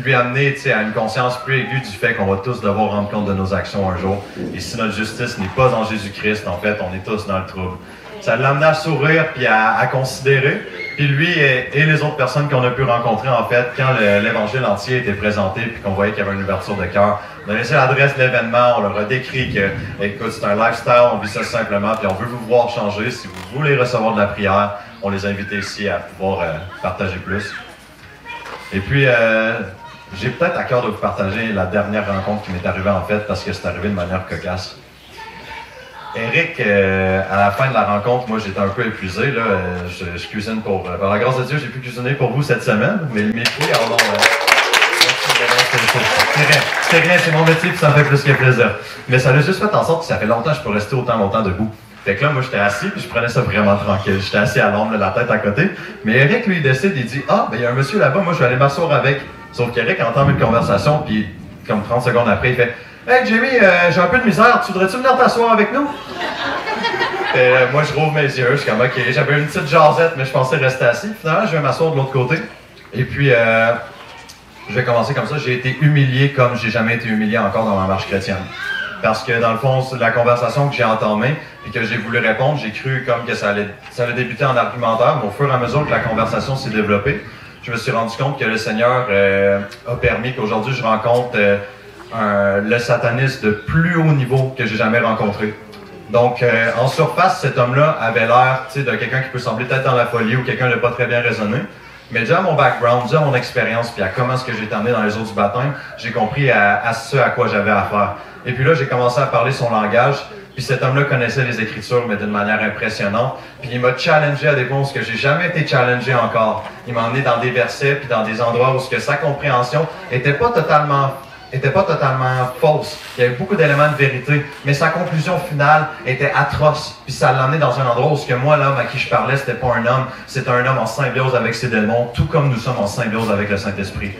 lui amener à une conscience plus aiguë du fait qu'on va tous devoir rendre compte de nos actions un jour. Et si notre justice n'est pas en Jésus-Christ, en fait, on est tous dans le trouble. Ça l'a amené à sourire puis à considérer. Puis lui et les autres personnes qu'on a pu rencontrer, en fait, quand l'Évangile entier était présenté puis qu'on voyait qu'il y avait une ouverture de cœur, on a laissé l'adresse de l'événement, on leur a décrit que, écoute, c'est un lifestyle, on vit ça simplement, puis on veut vous voir changer. Si vous voulez recevoir de la prière, on les invite ici à pouvoir partager plus. Et puis, j'ai peut-être à cœur de vous partager la dernière rencontre qui m'est arrivée, en fait, parce que c'est arrivé de manière cocasse. Eric, à la fin de la rencontre, moi j'étais un peu épuisé. Là, je cuisine pour. Par la grâce de Dieu, j'ai pu cuisiner pour vous cette semaine. Mais mes fruits, alors non. C'est rien, c'est mon métier puis ça me fait plus que plaisir. Mais ça a juste fait en sorte que ça fait longtemps que je peux rester autant longtemps debout. Fait que là, moi j'étais assis puis je prenais ça vraiment tranquille. J'étais assis à l'ombre, la tête à côté. Mais Eric, lui, il décide, il dit ah, ben il y a un monsieur là-bas, moi je vais aller m'asseoir avec. Sauf qu'Eric entend une conversation puis comme 30 secondes après, il fait hey Jamie, j'ai un peu de misère, tu voudrais-tu venir t'asseoir avec nous? Et moi, je rouvre mes yeux, je suis comme, ok, j'avais une petite jasette, mais je pensais rester assis. Finalement, je vais m'asseoir de l'autre côté. Et puis, je vais commencer comme ça. J'ai été humilié comme j'ai jamais été humilié encore dans ma marche chrétienne. Parce que, dans le fond, la conversation que j'ai entamée et que j'ai voulu répondre, j'ai cru comme que ça allait débuter en argumentaire, mais au fur et à mesure que la conversation s'est développée, je me suis rendu compte que le Seigneur a permis qu'aujourd'hui, je rencontre le sataniste de plus haut niveau que j'ai jamais rencontré. Donc, en surface, cet homme-là avait l'air de quelqu'un qui peut sembler peut-être dans la folie ou quelqu'un de pas très bien raisonné. Mais déjà à mon background, déjà à mon expérience, puis à comment est-ce que j'ai été amené dans les eaux du baptême, j'ai compris à ce à quoi j'avais affaire. Et puis là, j'ai commencé à parler son langage. Puis cet homme-là connaissait les Écritures, mais d'une manière impressionnante. Puis il m'a challengé à des points où j'ai jamais été challengé encore. Il m'a emmené dans des versets, puis dans des endroits où sa compréhension était pas totalement fausse. Il y avait beaucoup d'éléments de vérité, mais sa conclusion finale était atroce. Puis ça l'a emmené dans un endroit où ce que moi, l'homme à qui je parlais, c'était pas un homme, c'était un homme en symbiose avec ses démons, tout comme nous sommes en symbiose avec le Saint-Esprit.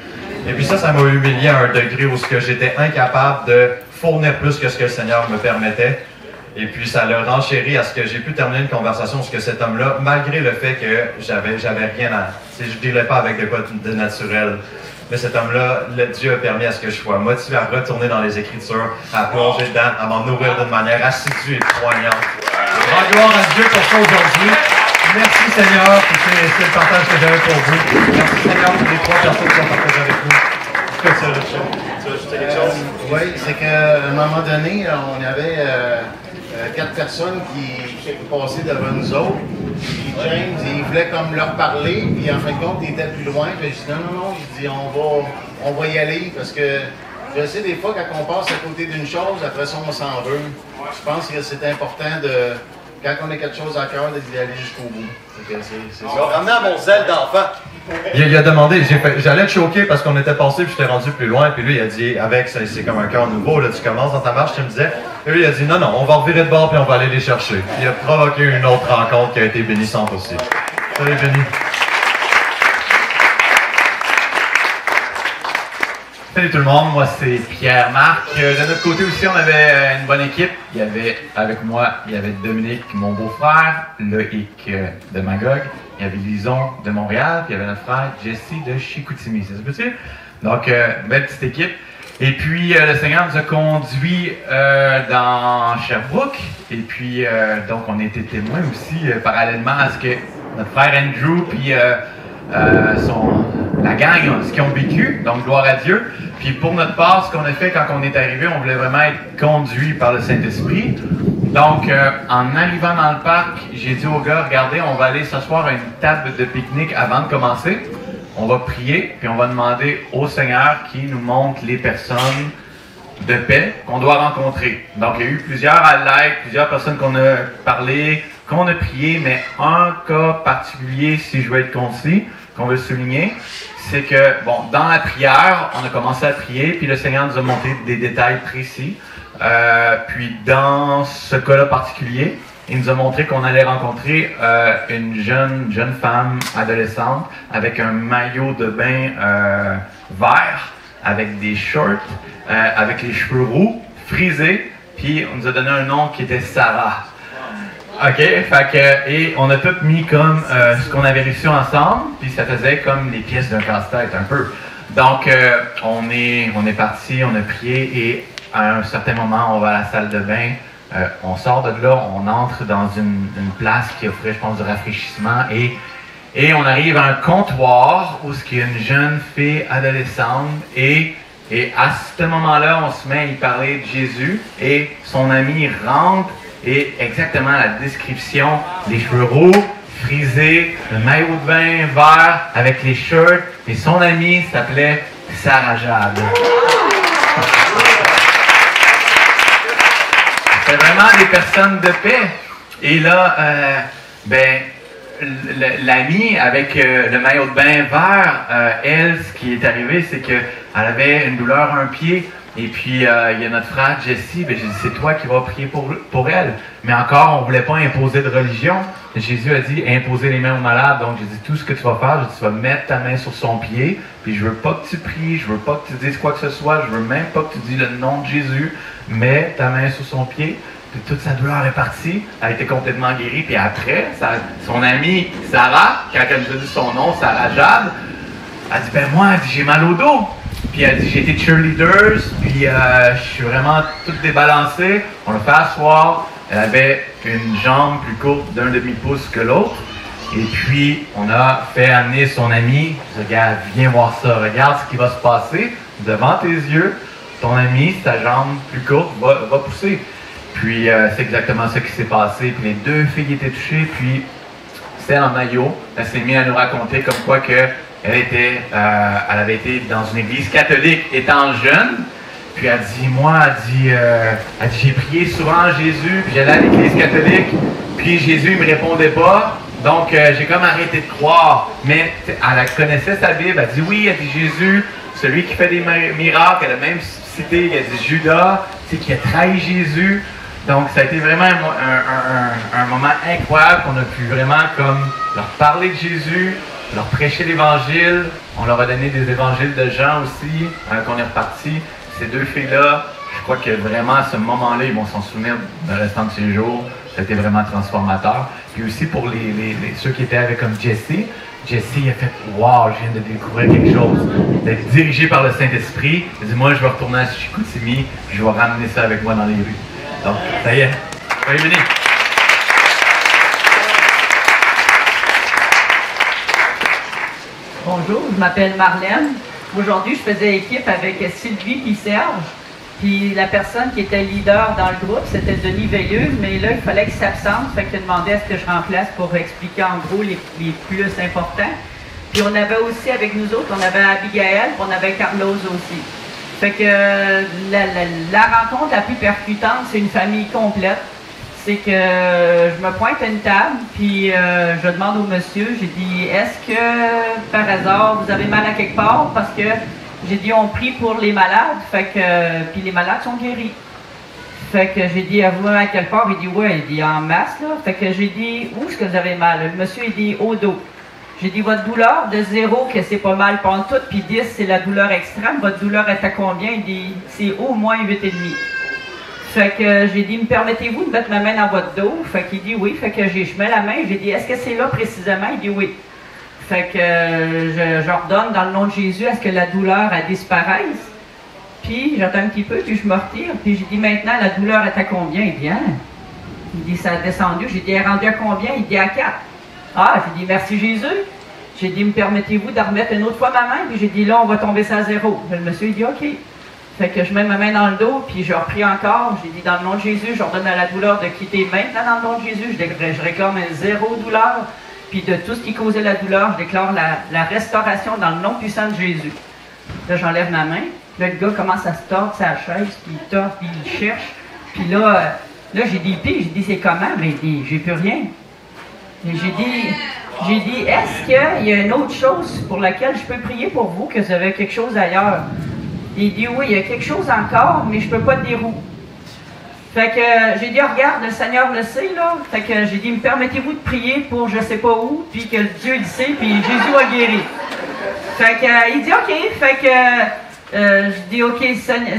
Et puis ça m'a humilié à un degré où ce que j'étais incapable de fournir plus que ce que le Seigneur me permettait. Et puis ça l'a renchéri à ce que j'ai pu terminer une conversation où ce que cet homme-là, malgré le fait que j'avais rien à... Je ne dealais pas avec de quoi de naturel. Mais cet homme-là, Dieu a permis à ce que je sois motivé à retourner dans les Écritures, à plonger dedans, à m'en nourrir d'une manière assidue et poignante. Je rends gloire à Dieu pour ça aujourd'hui. Merci Seigneur, c'est le partage que j'avais pour vous. Merci Seigneur pour les 3 personnes qui ont partagé avec nous. Est-ce que tu veux ajouter quelque chose? Oui, c'est qu'à un moment donné, on avait 4 personnes qui passaient devant nous autres. Puis James, il voulait comme leur parler, puis en fin de compte, il était plus loin. Puis je dis non, je dis on va y aller, parce que je sais des fois, quand on passe à côté d'une chose, après ça, on s'en veut. Je pense que c'est important de, quand on a quelque chose à cœur, d'y aller jusqu'au bout. C'est ça. On va ramener à mon zèle d'enfant. Il a demandé, j'allais te choquer parce qu'on était passé puis j'étais rendu plus loin, puis lui il a dit, avec, c'est comme un cœur nouveau, là, tu commences dans ta marche, tu me disais, et lui il a dit, non, on va revirer de bord puis on va aller les chercher. Il a provoqué une autre rencontre qui a été bénissante aussi. Salut Benny. Salut tout le monde, moi c'est Pierre-Marc. De notre côté aussi, on avait une bonne équipe. Il y avait, avec moi, il y avait Dominique, mon beau-frère, Loïc de Magog, il y avait Lison de Montréal, puis il y avait notre frère Jesse de Chicoutimi. Ça se peut-tu? Donc, belle petite équipe. Et puis, le Seigneur nous a conduits dans Sherbrooke. Et puis, donc, on était témoins aussi, parallèlement à ce que notre frère Andrew, puis la gang, ce qu'ils ont vécu, donc gloire à Dieu. Puis pour notre part, ce qu'on a fait quand on est arrivé, on voulait vraiment être conduit par le Saint-Esprit. Donc, en arrivant dans le parc, j'ai dit aux gars, regardez, on va aller s'asseoir à une table de pique-nique avant de commencer. On va prier, puis on va demander au Seigneur qui nous montre les personnes de paix qu'on doit rencontrer. Donc, il y a eu plusieurs highlights, plusieurs personnes qu'on a parlé, qu'on a prié, mais un cas particulier, si je veux être concis, qu'on veut souligner, c'est que, bon, dans la prière, on a commencé à prier, puis le Seigneur nous a montré des détails précis. Puis dans ce cas-là particulier, il nous a montré qu'on allait rencontrer une jeune femme adolescente avec un maillot de bain vert, avec des shorts, avec les cheveux roux, frisés, puis on nous a donné un nom qui était Sarah. OK, fait que, et on a tout mis comme ce qu'on avait reçu ensemble, puis ça faisait comme les pièces d'un casse-tête un peu. Donc, on est parti, on a prié, et à un certain moment, on va à la salle de bain, on sort de là, on entre dans une place qui offrait, je pense, du rafraîchissement, et on arrive à un comptoir où il y a une jeune fille adolescente, et à ce moment-là, on se met à y parler de Jésus, et son ami rentre, et exactement la description, les cheveux roux, frisés, le maillot de bain vert avec les shirts, et son amie s'appelait Sarah Jade. C'était vraiment des personnes de paix. Et là, l'amie avec le maillot de bain vert, elle, ce qui est arrivé, c'est qu'elle avait une douleur à un pied. Et puis, il y a notre frère Jesse, j'ai dit, c'est toi qui vas prier pour elle. Mais encore, on ne voulait pas imposer de religion. Jésus a dit, imposer les mains aux malades. Donc, j'ai dit, tout ce que tu vas faire, j'ai dit, tu vas mettre ta main sur son pied. Puis, je veux pas que tu pries, je veux pas que tu dises quoi que ce soit, je veux même pas que tu dises le nom de Jésus. Mets ta main sur son pied. Puis, toute sa douleur est partie. Elle a été complètement guérie. Puis après, son amie Sarah, quand elle nous a dit son nom, Sarah Jade, elle dit, ben moi, elle dit, j'ai mal au dos. Puis elle dit, j'ai été cheerleaders, puis je suis vraiment toute débalancée. On l'a fait asseoir. Elle avait une jambe plus courte d'un demi-pouce que l'autre. Et puis, on a fait amener son ami. Regarde, viens voir ça. Regarde ce qui va se passer devant tes yeux. Ton ami, sa jambe plus courte, va pousser. Puis, c'est exactement ce qui s'est passé. Puis, les deux filles étaient touchées. Puis, celle en maillot, elle s'est mise à nous raconter comme quoi que elle avait été dans une église catholique étant jeune, puis elle dit, moi, elle dit, j'ai prié souvent à Jésus, puis j'allais à l'église catholique, puis Jésus ne me répondait pas, donc j'ai comme arrêté de croire. Mais elle connaissait sa Bible, elle dit, oui, elle dit, Jésus, celui qui fait des miracles, elle a même cité, elle dit, Judas, qui a trahi Jésus. Donc ça a été vraiment un moment incroyable qu'on a pu vraiment comme leur parler de Jésus, leur prêcher l'Évangile. On leur a donné des évangiles de Jean aussi, qu'on est reparti. Ces deux filles-là, je crois que vraiment à ce moment-là, ils vont s'en souvenir le restant de ces jours. C'était vraiment transformateur. Puis aussi pour ceux qui étaient avec comme Jesse a fait « Wow, je viens de découvrir quelque chose. » D'être dirigé par le Saint-Esprit. Il dit « Moi, je vais retourner à Chicoutimi, puis je vais ramener ça avec moi dans les rues. » Donc, ça y est. Soyez venus. Bonjour, je m'appelle Marlène. Aujourd'hui, je faisais équipe avec Sylvie et Serge. Puis la personne qui était leader dans le groupe, c'était Denis Veilleux, mais là, il fallait qu'il s'absente. Fait qu'il demandait à ce que je remplace pour expliquer en gros les plus importants. Puis on avait aussi avec nous autres, on avait Abigail, puis on avait Carlos aussi. Fait que la rencontre la plus percutante, c'est une famille complète. C'est que je me pointe à une table, puis je demande au monsieur, j'ai dit, est-ce que par hasard vous avez mal à quelque part? Parce que j'ai dit, on prie pour les malades, fait que puis les malades sont guéris. Fait que j'ai dit, avez-vous mal à quelque part? Il dit, ouais, il dit, en masse, là. Fait que j'ai dit, où est-ce que vous avez mal? Le monsieur, il dit, au dos. J'ai dit, votre douleur de 0, que c'est pas mal pantoute, puis 10, c'est la douleur extrême. Votre douleur est à combien? Il dit, c'est au moins 8,5. Fait que j'ai dit, me permettez-vous de mettre ma main dans votre dos? Fait qu'il dit oui. Fait que je mets la main, j'ai dit, est-ce que c'est là précisément? Il dit oui. Fait que j'ordonne dans le nom de Jésus à ce que la douleur elle disparaisse. Puis j'attends un petit peu, puis je me retire. Puis j'ai dit, maintenant, la douleur est à combien? Il dit, hein? Il dit, ça a descendu. J'ai dit, elle est rendue à combien? Il dit, à 4. Ah, j'ai dit, merci Jésus. J'ai dit, me permettez-vous de remettre une autre fois ma main? Puis j'ai dit, là, on va tomber ça à 0. Le monsieur, il dit, OK. Fait que je mets ma main dans le dos, puis je reprie encore. J'ai dit, dans le nom de Jésus, j'ordonne à la douleur de quitter maintenant dans le nom de Jésus. Je réclame un 0 douleur. Puis de tout ce qui causait la douleur, je déclare la restauration dans le nom puissant de Jésus. Là, j'enlève ma main. Là, le gars commence à se tordre sa chaise, puis il tord, puis il cherche. Puis là j'ai dit, j'ai dit, c'est comment? Mais il dit, j'ai plus rien. Et j'ai dit, est-ce qu'il y a une autre chose pour laquelle je peux prier pour vous, que vous avez quelque chose ailleurs? Il dit, oui, il y a quelque chose encore, mais je peux pas te dire où. Fait que j'ai dit, regarde, le Seigneur le sait, là. Fait que j'ai dit, me permettez-vous de prier pour je sais pas où, puis que Dieu le sait, puis Jésus a guéri. Fait que il dit, OK. Fait que je dis, OK,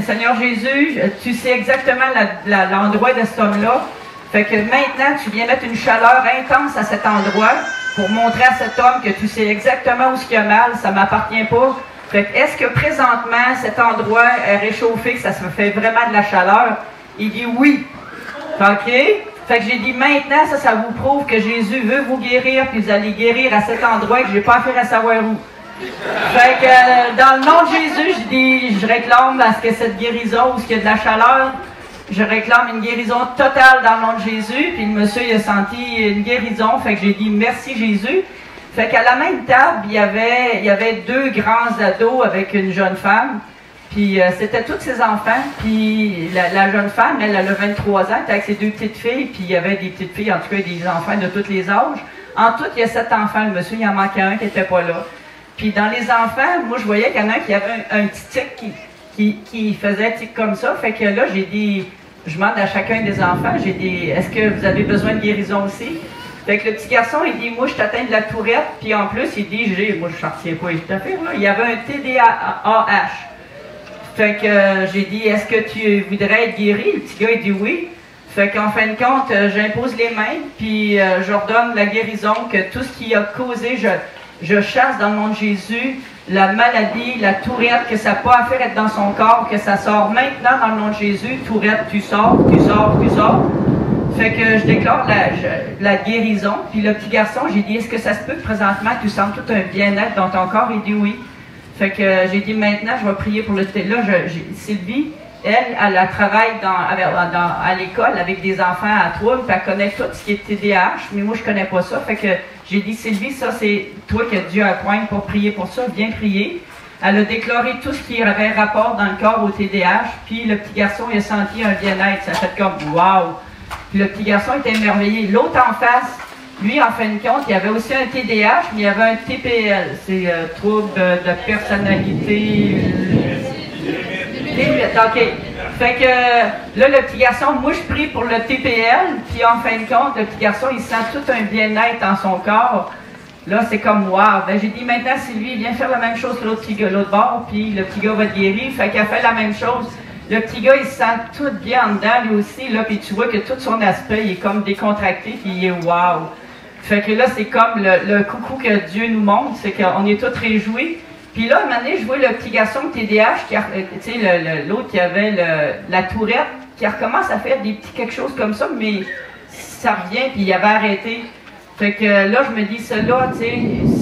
Seigneur Jésus, tu sais exactement l'endroit de cet homme-là. Fait que maintenant, tu viens mettre une chaleur intense à cet endroit pour montrer à cet homme que tu sais exactement où il y a mal, ça m'appartient pas. Fait que est-ce que présentement, cet endroit est réchauffé, que ça se fait vraiment de la chaleur? Il dit oui. OK? Fait que j'ai dit maintenant, ça vous prouve que Jésus veut vous guérir, puis vous allez guérir à cet endroit que j'ai pas affaire à savoir où. Fait que dans le nom de Jésus, je dis, je réclame à ce que cette guérison, où il y a de la chaleur, je réclame une guérison totale dans le nom de Jésus. Puis le monsieur, il a senti une guérison. Fait que j'ai dit merci Jésus. Fait qu'à la même table, il y avait 2 grands ados avec une jeune femme. Puis c'était tous ses enfants. Puis la jeune femme, elle a 23 ans, elle était avec ses 2 petites filles. Puis il y avait des petites filles, en tout cas des enfants de tous les âges. En tout, il y a 7 enfants, le monsieur, il en manquait un qui n'était pas là. Puis dans les enfants, moi je voyais qu'il y en a un qui avait un petit tic qui faisait tic comme ça. Fait que là, j'ai dit, je demande à chacun des enfants, j'ai dit, est-ce que vous avez besoin de guérison aussi? Fait que le petit garçon, il dit, moi je t'atteins de la tourette. Puis en plus, il dit, moi je ne retiens pas les affaires, là. Il y avait un TDAH. Fait que j'ai dit, est-ce que tu voudrais être guéri? Le petit gars, il dit oui. Fait qu'en fin de compte, j'impose les mains, puis je ordonne la guérison, que tout ce qui a causé, je chasse dans le nom de Jésus, la maladie, la tourette, que ça n'a pas à faire être dans son corps, que ça sort maintenant dans le nom de Jésus. Tourette, tu sors, tu sors, tu sors. Fait que je déclare la guérison. Puis le petit garçon, j'ai dit, est-ce que ça se peut que présentement tu sens tout un bien-être dans ton corps? Il dit oui. Fait que j'ai dit, maintenant, je vais prier pour le... Là, Sylvie, elle travaille à l'école avec des enfants à troubles, puis elle connaît tout ce qui est TDAH, mais moi, je connais pas ça. Fait que j'ai dit, Sylvie, ça, c'est toi qui as Dieu à pointe pour prier pour ça. Viens prier. Elle a déclaré tout ce qui avait rapport dans le corps au TDAH, puis le petit garçon, il a senti un bien-être. Ça a fait comme, wow! Puis le petit garçon était émerveillé. L'autre en face, lui, en fin de compte, il avait aussi un TDAH, mais il avait un TPL. C'est trouble de personnalité. OK. Fait que là, le petit garçon, moi, je prie pour le TPL, puis en fin de compte, le petit garçon, il sent tout un bien-être dans son corps. Là, c'est comme, wow! Ben, j'ai dit, maintenant, Sylvie, viens faire la même chose que l'autre petit gars, l'autre bord, puis le petit gars va te guérir. Fait qu'elle fait la même chose. Le petit gars, il se sent tout bien en dedans, lui aussi, là, puis tu vois que tout son aspect, il est comme décontracté, puis il est wow! Fait que là, c'est comme le coucou que Dieu nous montre, c'est qu'on est tous réjouis. Puis là, un moment donné, je vois le petit garçon de TDAH, tu sais, l'autre qui avait la tourette, qui recommence à faire des petits quelque chose comme ça, mais ça revient, puis il avait arrêté. Fait que là, je me dis, cela, tu sais,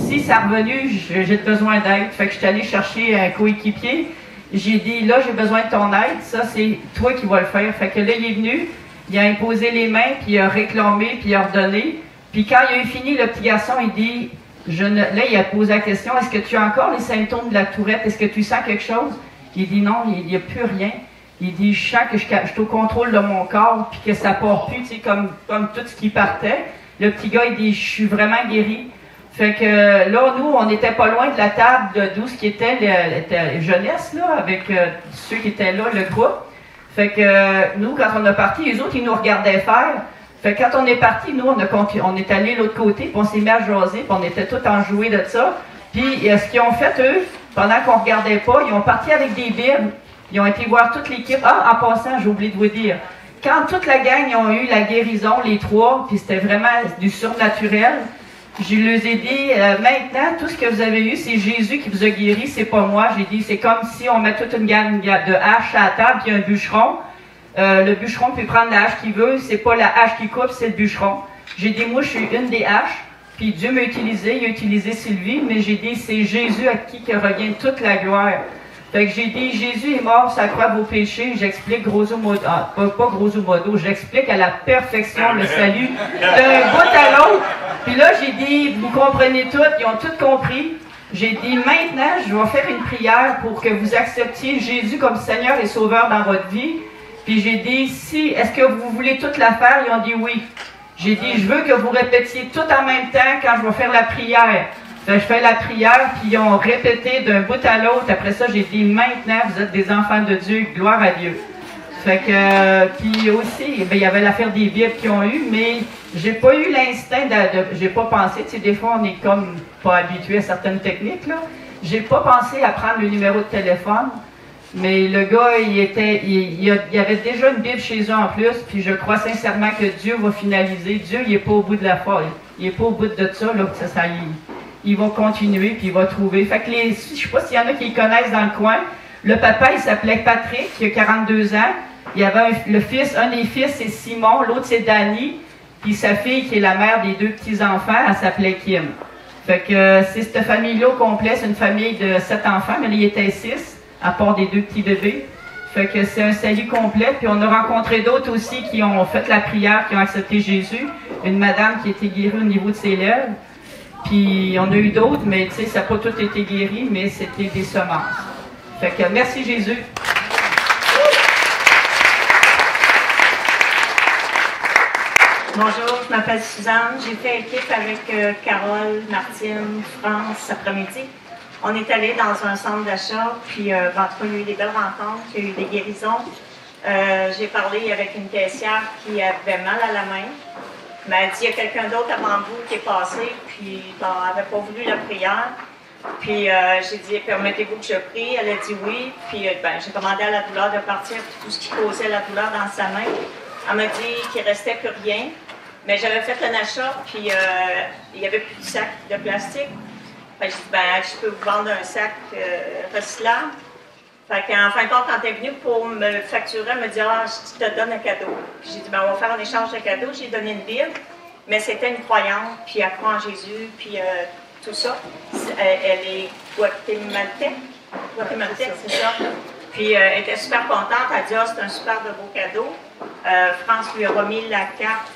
si ça revenu, j'ai besoin d'aide. Fait que je suis allée chercher un coéquipier. J'ai dit, là, j'ai besoin de ton aide, ça, c'est toi qui vas le faire. Fait que là, il est venu, il a imposé les mains, puis il a réclamé, puis il a ordonné. Puis quand il a eu fini, le petit garçon, il dit, là, il a posé la question, est-ce que tu as encore les symptômes de la tourette? Est-ce que tu sens quelque chose? Il dit non, il n'y a plus rien. Il dit, je sens que je suis au contrôle de mon corps, puis que ça part plus, tu sais, comme tout ce qui partait. Le petit gars, il dit, je suis vraiment guéri. Fait que là, nous, on n'était pas loin de la table d'où ce qui était la jeunesse, là, avec ceux qui étaient là, le groupe. Fait que nous, quand on a parti, les autres, ils nous regardaient faire. Fait que quand on est parti, nous, on est allé de l'autre côté, puis on s'est mis à jaser, puis on était tous enjoués de ça. Puis ce qu'ils ont fait, eux, pendant qu'on ne regardait pas, ils ont parti avec des bibles, ils ont été voir toute l'équipe. Ah, en passant, j'ai oublié de vous dire, quand toute la gang ils ont eu la guérison, les trois, puis c'était vraiment du surnaturel, je leur ai dit, maintenant, tout ce que vous avez eu, c'est Jésus qui vous a guéri, c'est pas moi. J'ai dit, c'est comme si on met toute une gamme de haches à la table, puis il y a un bûcheron. Le bûcheron peut prendre la hache qu'il veut, c'est pas la hache qui coupe, c'est le bûcheron. J'ai dit, moi, je suis une des haches, puis Dieu m'a utilisé, il a utilisé Sylvie, mais j'ai dit, c'est Jésus à qui revient toute la gloire. Fait que j'ai dit, Jésus est mort, ça croix vos péchés, j'explique grosso modo, pas grosso modo, j'explique à la perfection le salut d'un bout à l'autre. Puis là, j'ai dit, vous comprenez tout, ils ont tout compris. J'ai dit, maintenant, je vais faire une prière pour que vous acceptiez Jésus comme Seigneur et Sauveur dans votre vie. Puis j'ai dit, est-ce que vous voulez toute la faire? Ils ont dit oui. J'ai dit, je veux que vous répétiez tout en même temps quand je vais faire la prière. Fait que je fais la prière, puis ils ont répété d'un bout à l'autre. Après ça, j'ai dit, maintenant, vous êtes des enfants de Dieu, gloire à Dieu. Fait que, puis aussi, il y avait l'affaire des Bibles qu'ils ont eu, mais j'ai pas eu l'instinct j'ai pas pensé, tu sais, des fois, on est comme pas habitué à certaines techniques, là. J'ai pas pensé à prendre le numéro de téléphone. Mais le gars, il y avait déjà une Bible chez eux en plus, puis je crois sincèrement que Dieu va finaliser. Dieu, il n'est pas au bout de la folle. Il n'est pas au bout de ça, là, il va continuer, puis il va trouver. Fait que je ne sais pas s'il y en a qui le connaissent dans le coin. Le papa, il s'appelait Patrick, il a 42 ans. Il y avait un des fils, c'est Simon, l'autre, c'est Danny. Puis sa fille, qui est la mère des 2 petits-enfants, elle s'appelait Kim. Fait que c'est cette famille-là au complet, c'est une famille de 7 enfants, mais il était 6. À part des 2 petits bébés. Fait que c'est un salut complet. Puis on a rencontré d'autres aussi qui ont fait la prière, qui ont accepté Jésus. Une madame qui a été guérie au niveau de ses lèvres. Puis on a eu d'autres, mais tu sais, ça n'a pas tout été guéri, mais c'était des semences. Fait que merci Jésus. Bonjour, je m'appelle Suzanne. J'ai fait équipe avec Carole, Martine, France cet après-midi. On est allé dans un centre d'achat, puis en tout cas, il y a eu des belles rencontres, il y a eu des guérisons. J'ai parlé avec une caissière qui avait mal à la main. Elle m'a dit, il y a quelqu'un d'autre avant vous qui est passé, puis elle n'avait pas voulu la prière. Puis j'ai dit, permettez-vous que je prie? Elle a dit oui. Puis j'ai commandé à la douleur de partir tout ce qui causait la douleur dans sa main. Elle m'a dit qu'il ne restait plus rien. Mais j'avais fait un achat, puis il n'y avait plus de sac de plastique. J'ai dit, je peux vous vendre un sac recyclable. Fait qu'en fin de compte, quand elle est venue pour me facturer, elle me dit, je te donne un cadeau. J'ai dit, on va faire un échange de cadeaux. J'ai donné une Bible, mais c'était une croyante, puis elle croit en Jésus, puis tout ça. Elle est guatémaltaise, c'est ça. Puis elle était super contente. Elle a dit, c'est un super de beau cadeau. France lui a remis la carte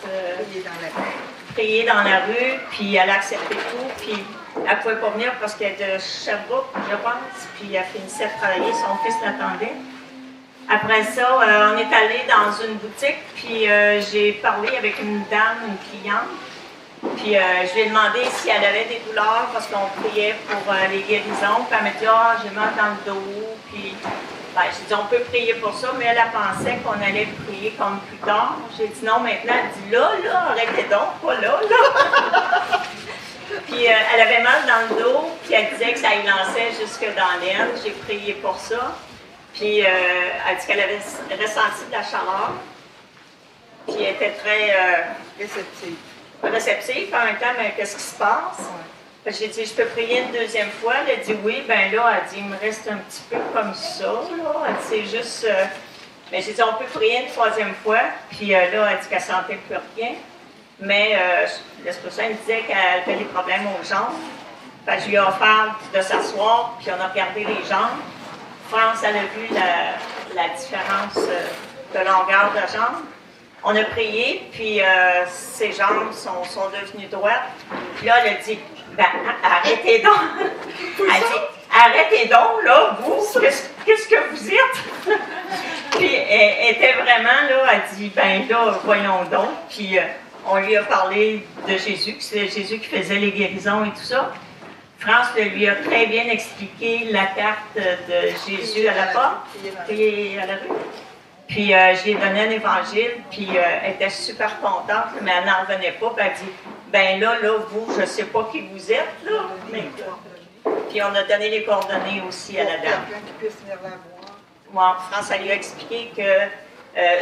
prier dans la rue, puis elle a accepté tout, puis elle ne pouvait pas venir parce qu'elle est de Sherbrooke, je pense, puis elle finissait de travailler, son fils l'attendait. Après ça, on est allé dans une boutique, puis j'ai parlé avec une dame, une cliente, puis je lui ai demandé si elle avait des douleurs parce qu'on priait pour les guérisons, puis elle m'a dit, j'ai mal dans le dos, puis j'ai dit, on peut prier pour ça, mais elle pensait qu'on allait prier comme plus tard. J'ai dit non, maintenant, elle dit là, arrêtez donc, pas là. Puis elle avait mal dans le dos, puis elle disait que ça y lançait jusque dans l'aine. J'ai prié pour ça. Puis elle dit qu'elle avait ressenti de la chaleur. Puis elle était très réceptive en même temps, mais qu'est-ce qui se passe? J'ai dit, je peux prier une deuxième fois. Elle a dit oui. Là, elle dit, il me reste un petit peu comme ça. Là. Elle dit, c'est juste. Mais j'ai dit, on peut prier une troisième fois. Puis là, elle dit qu'elle ne sentait plus rien. Mais l'Esprit Saint disait qu'elle avait des problèmes aux jambes. Fait, je lui ai offert de s'asseoir, puis on a regardé les jambes. France, elle a vu la différence de longueur de jambes. On a prié, puis ses jambes sont devenues droites. Puis là, elle a dit, arrêtez donc. Elle dit, arrêtez donc, là, vous, qu'est-ce que vous êtes? Puis elle était vraiment, là, elle dit, là, voyons donc. Puis on lui a parlé de Jésus, que c'est Jésus qui faisait les guérisons et tout ça. France lui a très bien expliqué la carte de Jésus à la porte, et à la rue. Puis j'ai donné un évangile, puis elle était super contente, mais elle n'en revenait pas. Puis elle dit, là, vous, je ne sais pas qui vous êtes, là. Mais, puis on a donné les coordonnées aussi à la dame. France, elle lui a expliqué que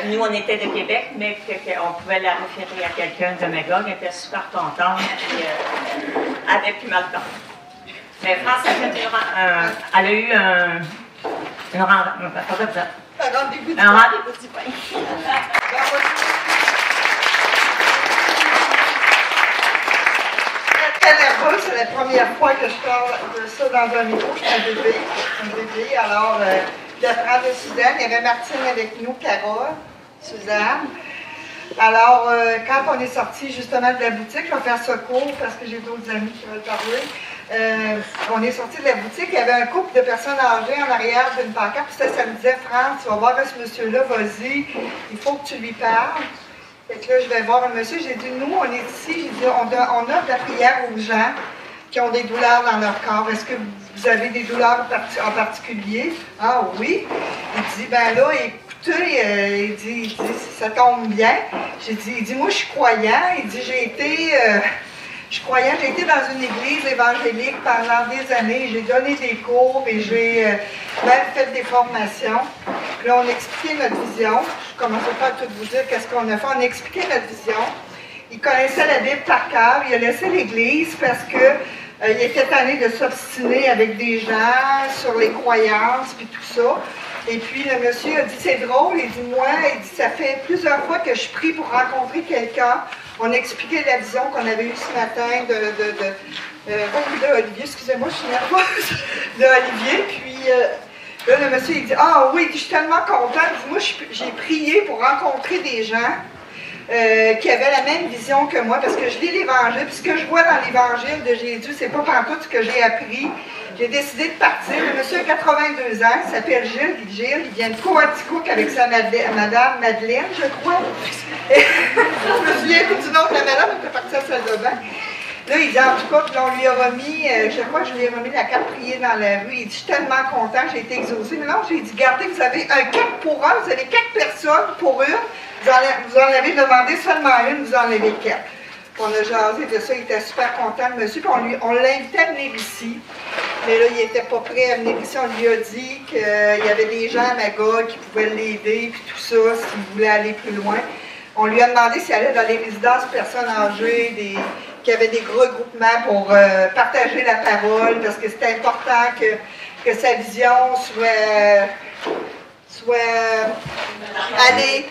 nous, on était de Québec, mais qu'on pouvait la référer à quelqu'un de Magog. Elle était super contente, puis elle avait plus mal de temps. Mais France, elle a eu une rencontre. Un rendez-vous du pain. Très nerveuse, c'est la première fois que je parle de ça dans un micro. Je suis un bébé. Alors, de France de Suzanne, il y avait Martine avec nous, Carole, Suzanne. Alors, quand on est sorti justement de la boutique, je vais faire ce cours parce que j'ai d'autres amis qui veulent parler. On est sorti de la boutique, il y avait un couple de personnes âgées en arrière d'une pancarte, puis ça me disait, France, tu vas voir ce monsieur-là, vas-y, il faut que tu lui parles. Fait que là, je vais voir un monsieur, j'ai dit, nous, on est ici, j'ai dit, on offre de la prière aux gens qui ont des douleurs dans leur corps. Est-ce que vous avez des douleurs en particulier? Ah oui. Il dit, là, écoutez, il dit, ça tombe bien. Il dit, moi, je suis croyant. Il dit, j'ai été dans une église évangélique pendant des années. J'ai donné des cours et j'ai même fait des formations. Puis là, on expliquait notre vision. Je ne commencerai pas à tout vous dire qu'est-ce qu'on a fait. On a expliqué notre vision. Il connaissait la Bible par cœur. Il a laissé l'église parce que il était tanné de s'obstiner avec des gens sur les croyances puis tout ça. Et puis le monsieur a dit, c'est drôle. Il dit, ça fait plusieurs fois que je prie pour rencontrer quelqu'un. On a expliqué la vision qu'on avait eue ce matin de Olivier, excusez-moi, je suis nerveuse, de Olivier, puis là, le monsieur, il dit, ah oui, je suis tellement contente, il dit, moi, j'ai prié pour rencontrer des gens qui avaient la même vision que moi, parce que je lis l'Évangile, puis ce que je vois dans l'Évangile de Jésus, c'est pas pantoute ce que j'ai appris j'ai décidé de partir. Le monsieur a 82 ans, il s'appelle Gilles. Il vient de Coaticook avec sa madame Madeleine, je crois. Et je me souviens plus du nom de la madame, elle était partie à la salle de bain. Là, il dit, en tout cas, puis on lui a remis, je crois que je lui ai remis la carte priée dans la rue. Il dit, je suis tellement content, j'ai été exaucé. Mais non, j'ai dit, gardez, vous avez un 4 pour 1, vous avez 4 personnes pour une. Vous en avez demandé seulement une, vous en avez 4. On a jasé de ça, il était super content, le monsieur, puis on l'invitait à venir ici. Mais là, il n'était pas prêt à venir ici. On lui a dit qu'il y avait des gens à Magog qui pouvaient l'aider, puis tout ça, s'il voulait aller plus loin. On lui a demandé s'il allait dans les résidences personnes âgées, qu'il y avait des gros groupements pour partager la parole, parce que c'était important que sa vision soit allez,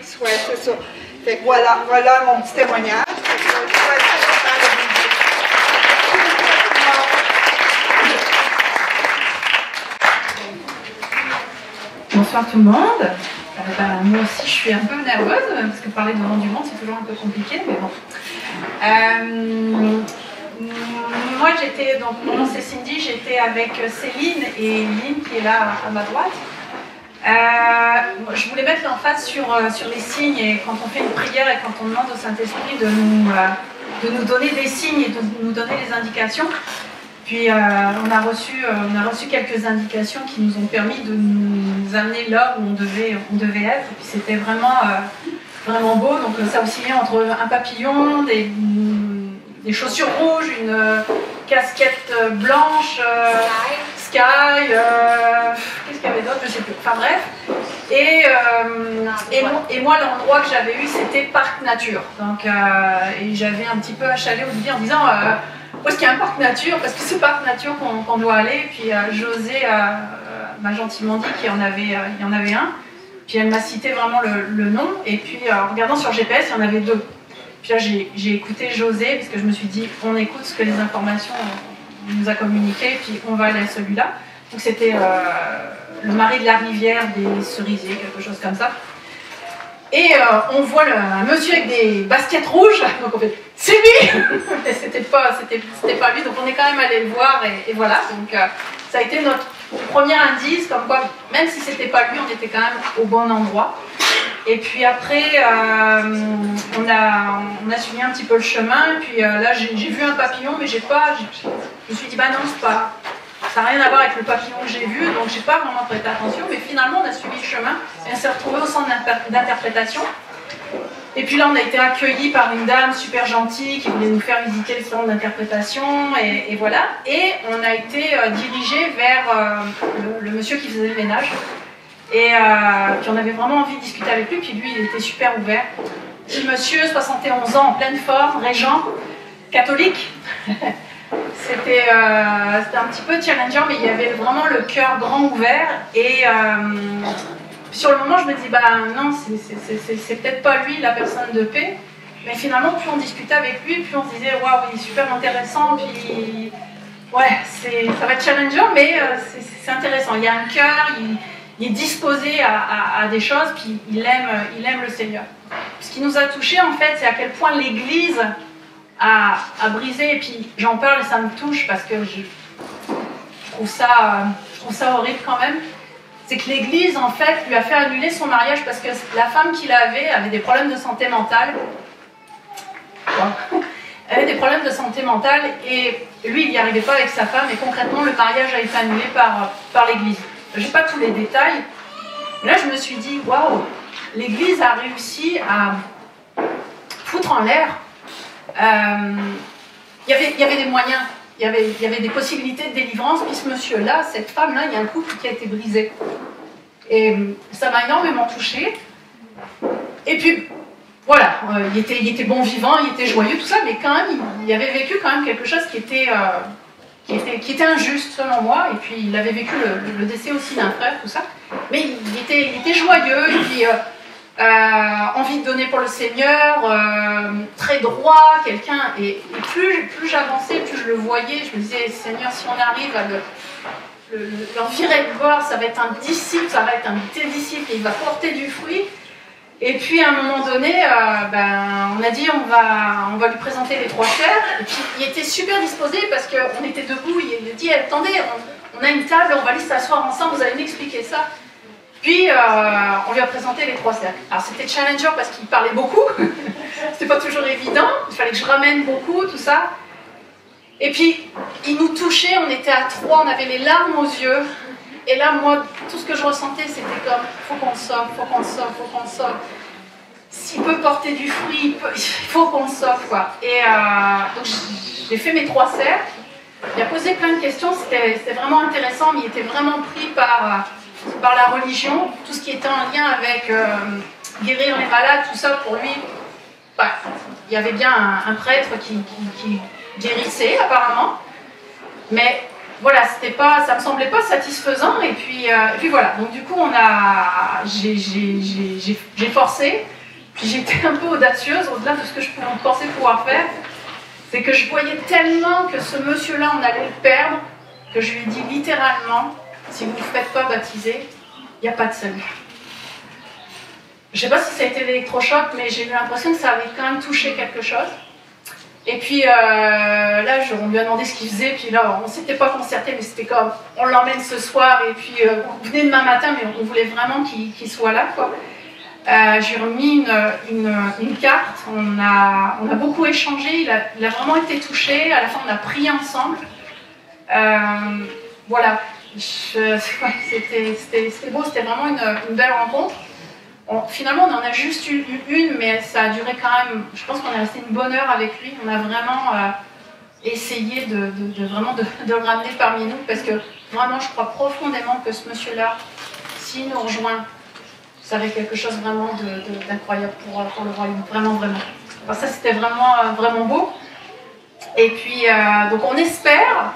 c'est ça. Fait que voilà mon petit témoignage. Bonsoir tout le monde. Moi aussi, je suis un peu nerveuse, parce que parler devant du monde, c'est toujours un peu compliqué, mais bon. Moi, donc mon nom c'est Cindy, j'étais avec Céline et Lynn qui est là à ma droite. Je voulais mettre l'emphase sur les signes, et quand on fait une prière et quand on demande au Saint-Esprit de nous donner des signes et de nous donner des indications. Puis on a reçu quelques indications qui nous ont permis de nous amener là où on devait être. Et puis c'était vraiment beau. Donc ça oscillait entre un papillon, des chaussures rouges, une casquette blanche, sky, qu'est-ce qu'il y avait d'autre, je sais plus. Enfin bref. Et moi, l'endroit que j'avais eu, c'était parc nature. Donc et j'avais un petit peu achalé au début en disant où est-ce qu'il y a un parc nature, parce que c'est parc nature qu'on doit aller. Et puis José m'a gentiment dit qu'il y en avait un. Puis elle m'a cité vraiment le nom. Et puis en regardant sur GPS, il y en avait 2. Puis là, j'ai écouté José, parce que je me suis dit, on écoute ce que les informations nous a communiqué, puis on va aller à celui-là. Donc c'était le mari de la rivière des cerisiers, quelque chose comme ça. Et on voit un monsieur avec des baskets rouges, donc on fait « c'est lui !» C'était pas lui, donc on est quand même allé le voir, et voilà. Donc ça a été notre premier indice, comme quoi, même si c'était pas lui, on était quand même au bon endroit. Et puis après, on a suivi un petit peu le chemin, et puis là j'ai vu un papillon, mais je me suis dit, bah non, ça n'a rien à voir avec le papillon que j'ai vu, donc j'ai pas vraiment prêté attention, mais finalement on a suivi le chemin, et on s'est retrouvé au centre d'interprétation. Et puis là on a été accueillis par une dame super gentille qui voulait nous faire visiter le centre d'interprétation, et voilà. Et on a été dirigés vers le monsieur qui faisait le ménage. Et puis on avait vraiment envie de discuter avec lui, puis lui il était super ouvert. Petit monsieur, 71 ans, en pleine forme, régent, catholique. C'était un petit peu challengeant, mais il y avait vraiment le cœur grand ouvert. Et sur le moment je me dis, bah non, c'est peut-être pas lui la personne de paix. Mais finalement, plus on discutait avec lui, plus on se disait, waouh, il est super intéressant, puis ouais, ça va être challengeant, mais c'est intéressant. Il y a un cœur, il est disposé à des choses, puis il aime le Seigneur. Ce qui nous a touchés, en fait, c'est à quel point l'Église a brisé, et puis j'en parle et ça me touche parce que je trouve ça horrible quand même. C'est que l'Église, en fait, lui a fait annuler son mariage parce que la femme qu'il avait des problèmes de santé mentale. Elle avait des problèmes de santé mentale, et lui, il n'y arrivait pas avec sa femme, et concrètement, le mariage a été annulé par l'Église. Je n'ai pas tous les détails. Là, je me suis dit, waouh, l'Église a réussi à foutre en l'air. Il y avait des moyens, il y avait des possibilités de délivrance. Puis ce monsieur-là, cette femme-là, il y a un couple qui a été brisé. Et ça m'a énormément touchée. Et puis, voilà, il était bon vivant, il était joyeux, tout ça, mais quand même, il avait vécu quand même quelque chose qui était injuste selon moi, et puis il avait vécu le décès aussi d'un frère, tout ça, mais il était joyeux, et puis envie de donner pour le Seigneur, très droit, quelqu'un, et plus j'avançais, plus je le voyais, je me disais, Seigneur, si on arrive à l'envirer de bord, ça va être un disciple, ça va être un de tes disciples, et il va porter du fruit. Et puis à un moment donné, on a dit on va lui présenter les 3 sœurs. Et puis il était super disposé parce qu'on était debout. Il a dit attendez, on a une table, on va aller s'asseoir ensemble, vous allez m'expliquer ça. Puis on lui a présenté les 3 cercles. Alors c'était challengeant parce qu'il parlait beaucoup. C'était pas toujours évident. Il fallait que je ramène beaucoup, tout ça. Et puis il nous touchait, on était à 3, on avait les larmes aux yeux. Et là, moi, tout ce que je ressentais, c'était comme faut qu'on sauve, faut qu'on sauve, faut qu'on sauve. S'il peut porter du fruit, il faut qu'on le sauve, quoi. Et donc j'ai fait mes 3 cercles. Il a posé plein de questions, c'était vraiment intéressant, mais il était vraiment pris par la religion, tout ce qui était en lien avec guérir les malades, tout ça, pour lui, il y avait bien un prêtre qui guérissait, apparemment. Mais voilà, ça me semblait pas satisfaisant, et puis voilà. Donc du coup, j'ai forcé, puis j'étais un peu audacieuse, au-delà de ce que je pensais pouvoir faire. C'est que je voyais tellement que ce monsieur-là, on allait le perdre, que je lui ai dit littéralement, si vous ne vous faites pas baptiser, il n'y a pas de salut. Je ne sais pas si ça a été l'électrochoc, mais j'ai eu l'impression que ça avait quand même touché quelque chose. Et puis là, on lui a demandé ce qu'il faisait, puis là, on ne s'était pas concerté, mais c'était comme, on l'emmène ce soir, et puis venez demain matin, mais on voulait vraiment qu'il soit là, quoi. J'ai remis une carte, on a beaucoup échangé, il a vraiment été touché, à la fin on a prié ensemble. Voilà, c'était beau, c'était vraiment une belle rencontre. Finalement on en a juste eu une, mais ça a duré quand même, je pense qu'on est resté une bonne heure avec lui. On a vraiment essayé de le ramener parmi nous, parce que vraiment je crois profondément que ce monsieur-là, s'il nous rejoint, ça avait quelque chose vraiment d'incroyable pour le royaume, vraiment, vraiment. Alors ça, c'était vraiment beau. Et puis, donc on espère,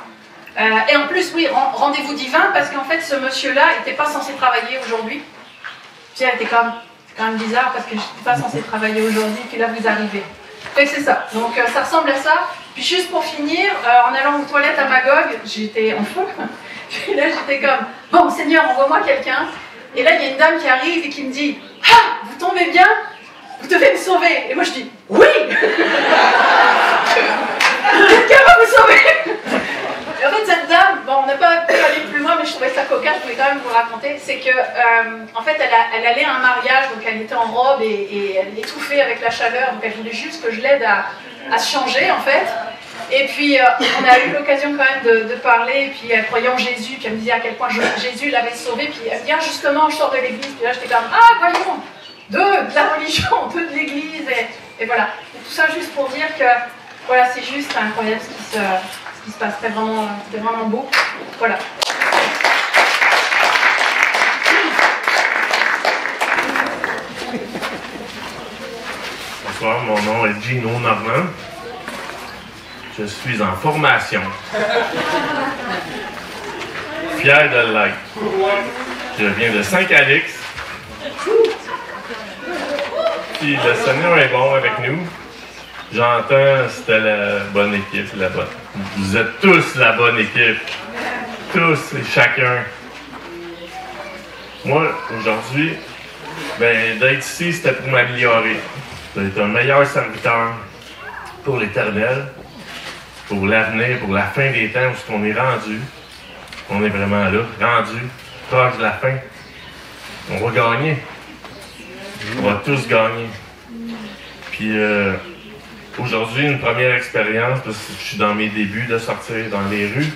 et en plus, oui, rendez-vous divin, parce qu'en fait, ce monsieur-là n'était pas censé travailler aujourd'hui. Puis elle était quand même bizarre, parce que je n'étais pas censée travailler aujourd'hui, puis là, vous arrivez. Fait que c'est ça. Donc ça ressemble à ça. Puis juste pour finir, en allant aux toilettes à Magog, j'étais en feu. Puis là, j'étais comme, bon, Seigneur, envoie-moi quelqu'un. Et là, il y a une dame qui arrive et qui me dit « Ah, vous tombez bien? Vous devez me sauver !» Et moi, je dis « Oui !» Quelqu'un va vous sauver. Et en fait, cette dame, bon, on n'a pas pu aller plus loin, mais je trouvais ça cocasse, je voulais quand même vous raconter. C'est que, en fait, elle allait à un mariage, donc elle était en robe et elle étouffait avec la chaleur, donc elle voulait juste que je l'aide à se changer, en fait. Et puis, on a eu l'occasion quand même de parler, et puis elle croyait en Jésus, puis elle me disait à quel point Jésus l'avait sauvée, puis elle me dit, ah, justement, je sors de l'église, puis là, j'étais comme, ah, voyons, de la religion, de l'église, et voilà. Et tout ça juste pour dire que, voilà, c'est juste incroyable ce qui se passe, c'était vraiment beau, voilà. Bonsoir, mon nom est Gino Normand. Je suis en formation. Fier de l'être. Je viens de Saint-Calix. Puis le Seigneur est bon avec nous. J'entends, c'était la bonne équipe, Vous êtes tous la bonne équipe. Tous et chacun. Moi, aujourd'hui, d'être ici, c'était pour m'améliorer. D'être un meilleur serviteur pour l'Éternel, pour l'avenir, pour la fin des temps, où on est rendu. On est vraiment là, rendu, proche de la fin. On va gagner. On va tous gagner. Puis aujourd'hui, une première expérience, parce que je suis dans mes débuts de sortir dans les rues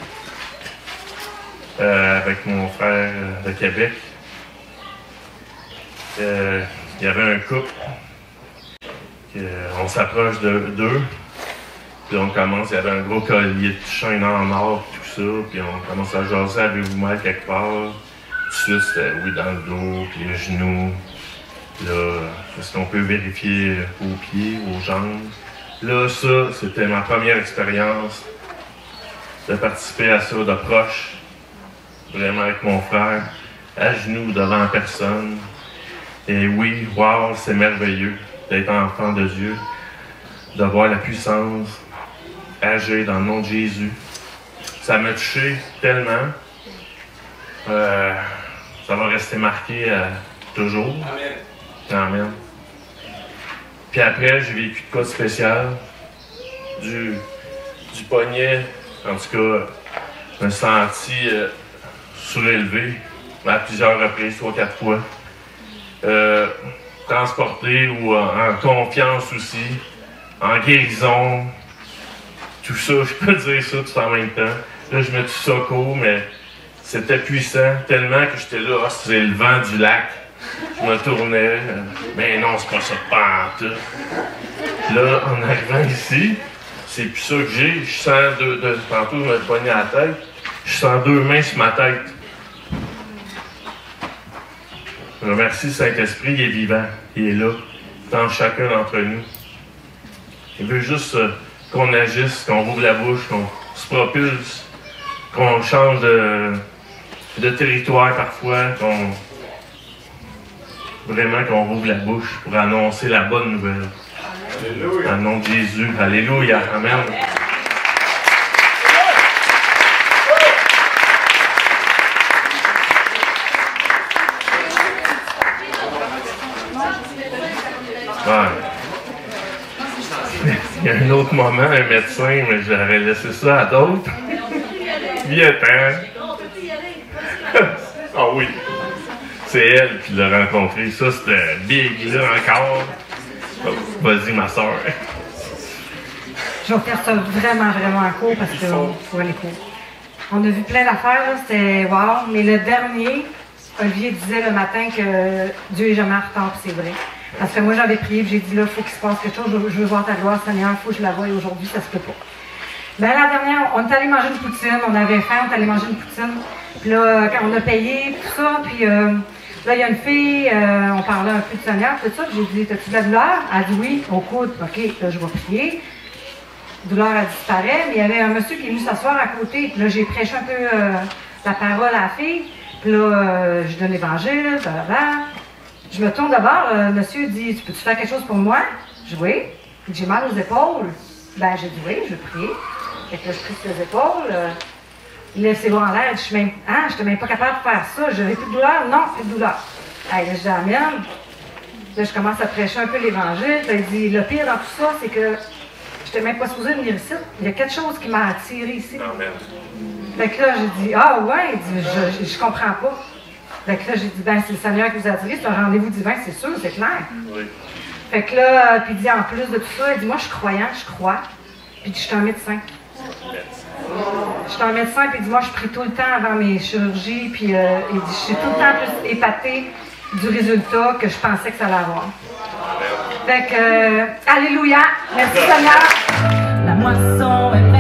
avec mon frère de Québec. Il y avait un couple. On s'approche d'eux. Puis on commence, il y avait un gros collier de chaîne en or, tout ça. Puis on commence à jaser, avez-vous mal quelque part? Tout de suite, c'était oui, dans le dos, puis les genoux. Là, est-ce qu'on peut vérifier aux pieds, aux jambes? Là, ça, c'était ma première expérience de participer à ça de proche. Vraiment avec mon frère, à genoux devant personne. Et oui, wow, c'est merveilleux d'être enfant de Dieu, de voir la puissance agir dans le nom de Jésus. Ça m'a touché tellement. Ça va rester marqué toujours. Amen. Amen. Puis après, j'ai vécu de quoi de spécial. Du poignet, en tout cas, je me suis senti surélevé à plusieurs reprises, 3-4 fois. Transporté ou en confiance aussi, en guérison. Tout ça, je peux dire ça tout en même temps. Là, je me dis ça court, mais c'était puissant, tellement que j'étais là, c'est le vent du lac. Je me tournais, mais non, c'est pas ça, pas en tout. Là, en arrivant ici, c'est plus ça que j'ai. Je sens tantôt, je me poignais à la tête. Je sens 2 mains sur ma tête. Je remercie le Saint-Esprit, il est vivant. Il est là, dans chacun d'entre nous. Il veut juste qu'on agisse, qu'on rouvre la bouche, qu'on se propulse, qu'on change de territoire parfois, vraiment qu'on rouvre la bouche pour annoncer la bonne nouvelle. Alléluia. Dans le nom de Jésus. Alléluia. Amen. Ouais. Il y a un autre moment, un médecin, mais j'aurais laissé ça à d'autres. Viens-t'en. Ah oui. C'est elle qui l'a rencontré. Ça, c'était big, là, encore. Oh, vas-y, ma soeur. Je vais faire ça vraiment, vraiment court parce qu'il faut aller court. On a vu plein d'affaires, c'était wow. Mais le dernier, Olivier disait le matin que Dieu est jamais en retard, puis c'est vrai. Parce que moi, j'avais prié, puis j'ai dit là, il faut qu'il se passe quelque chose, je veux voir ta gloire, Seigneur, il faut que je la voie, et aujourd'hui, ça se peut pas. Ben, la dernière, on est allé manger une poutine, on avait faim, on est allé manger une poutine. Puis là, quand on a payé, tout ça, puis là, il y a une fille, on parlait un peu du Seigneur, tout ça, puis j'ai dit, t'as-tu de la douleur? Elle a dit oui, au coude, ok, là, je vais prier. La douleur, elle disparaît, mais il y avait un monsieur qui est venu s'asseoir à côté, puis là, j'ai prêché un peu la parole à la fille, puis là, je donne l'évangile, blablabla. Je me tourne d'abord, le monsieur dit, tu peux-tu faire quelque chose pour moi? Je dis oui. J'ai mal aux épaules. Ben, j'ai dit oui, je prie. Fait que là, je prie sur les épaules. Il lève ses bras en l'air, je suis même, j'étais même pas capable de faire ça. J'avais plus de douleur? Non, plus de douleur. Là, je dis amen. Là, je commence à prêcher un peu l'évangile. Il dit, le pire dans tout ça, c'est que j'étais même pas supposée venir ici. Il y a quelque chose qui m'a attiré ici. Amen. Fait que là, j'ai dit, ah ouais, il dit, je comprends pas. Fait que là, j'ai dit, ben, c'est le Seigneur qui vous a attiré, c'est un rendez-vous divin, c'est sûr, c'est clair. Oui. Fait que là, puis il dit, en plus de tout ça, il dit, moi, je suis croyant, je crois. Puis je suis un médecin. Je suis un médecin, puis il dit, moi, je prie tout le temps avant mes chirurgies, puis il dit, je suis tout le temps plus épatée du résultat que je pensais que ça allait avoir. Fait que, alléluia, merci Seigneur. La moisson est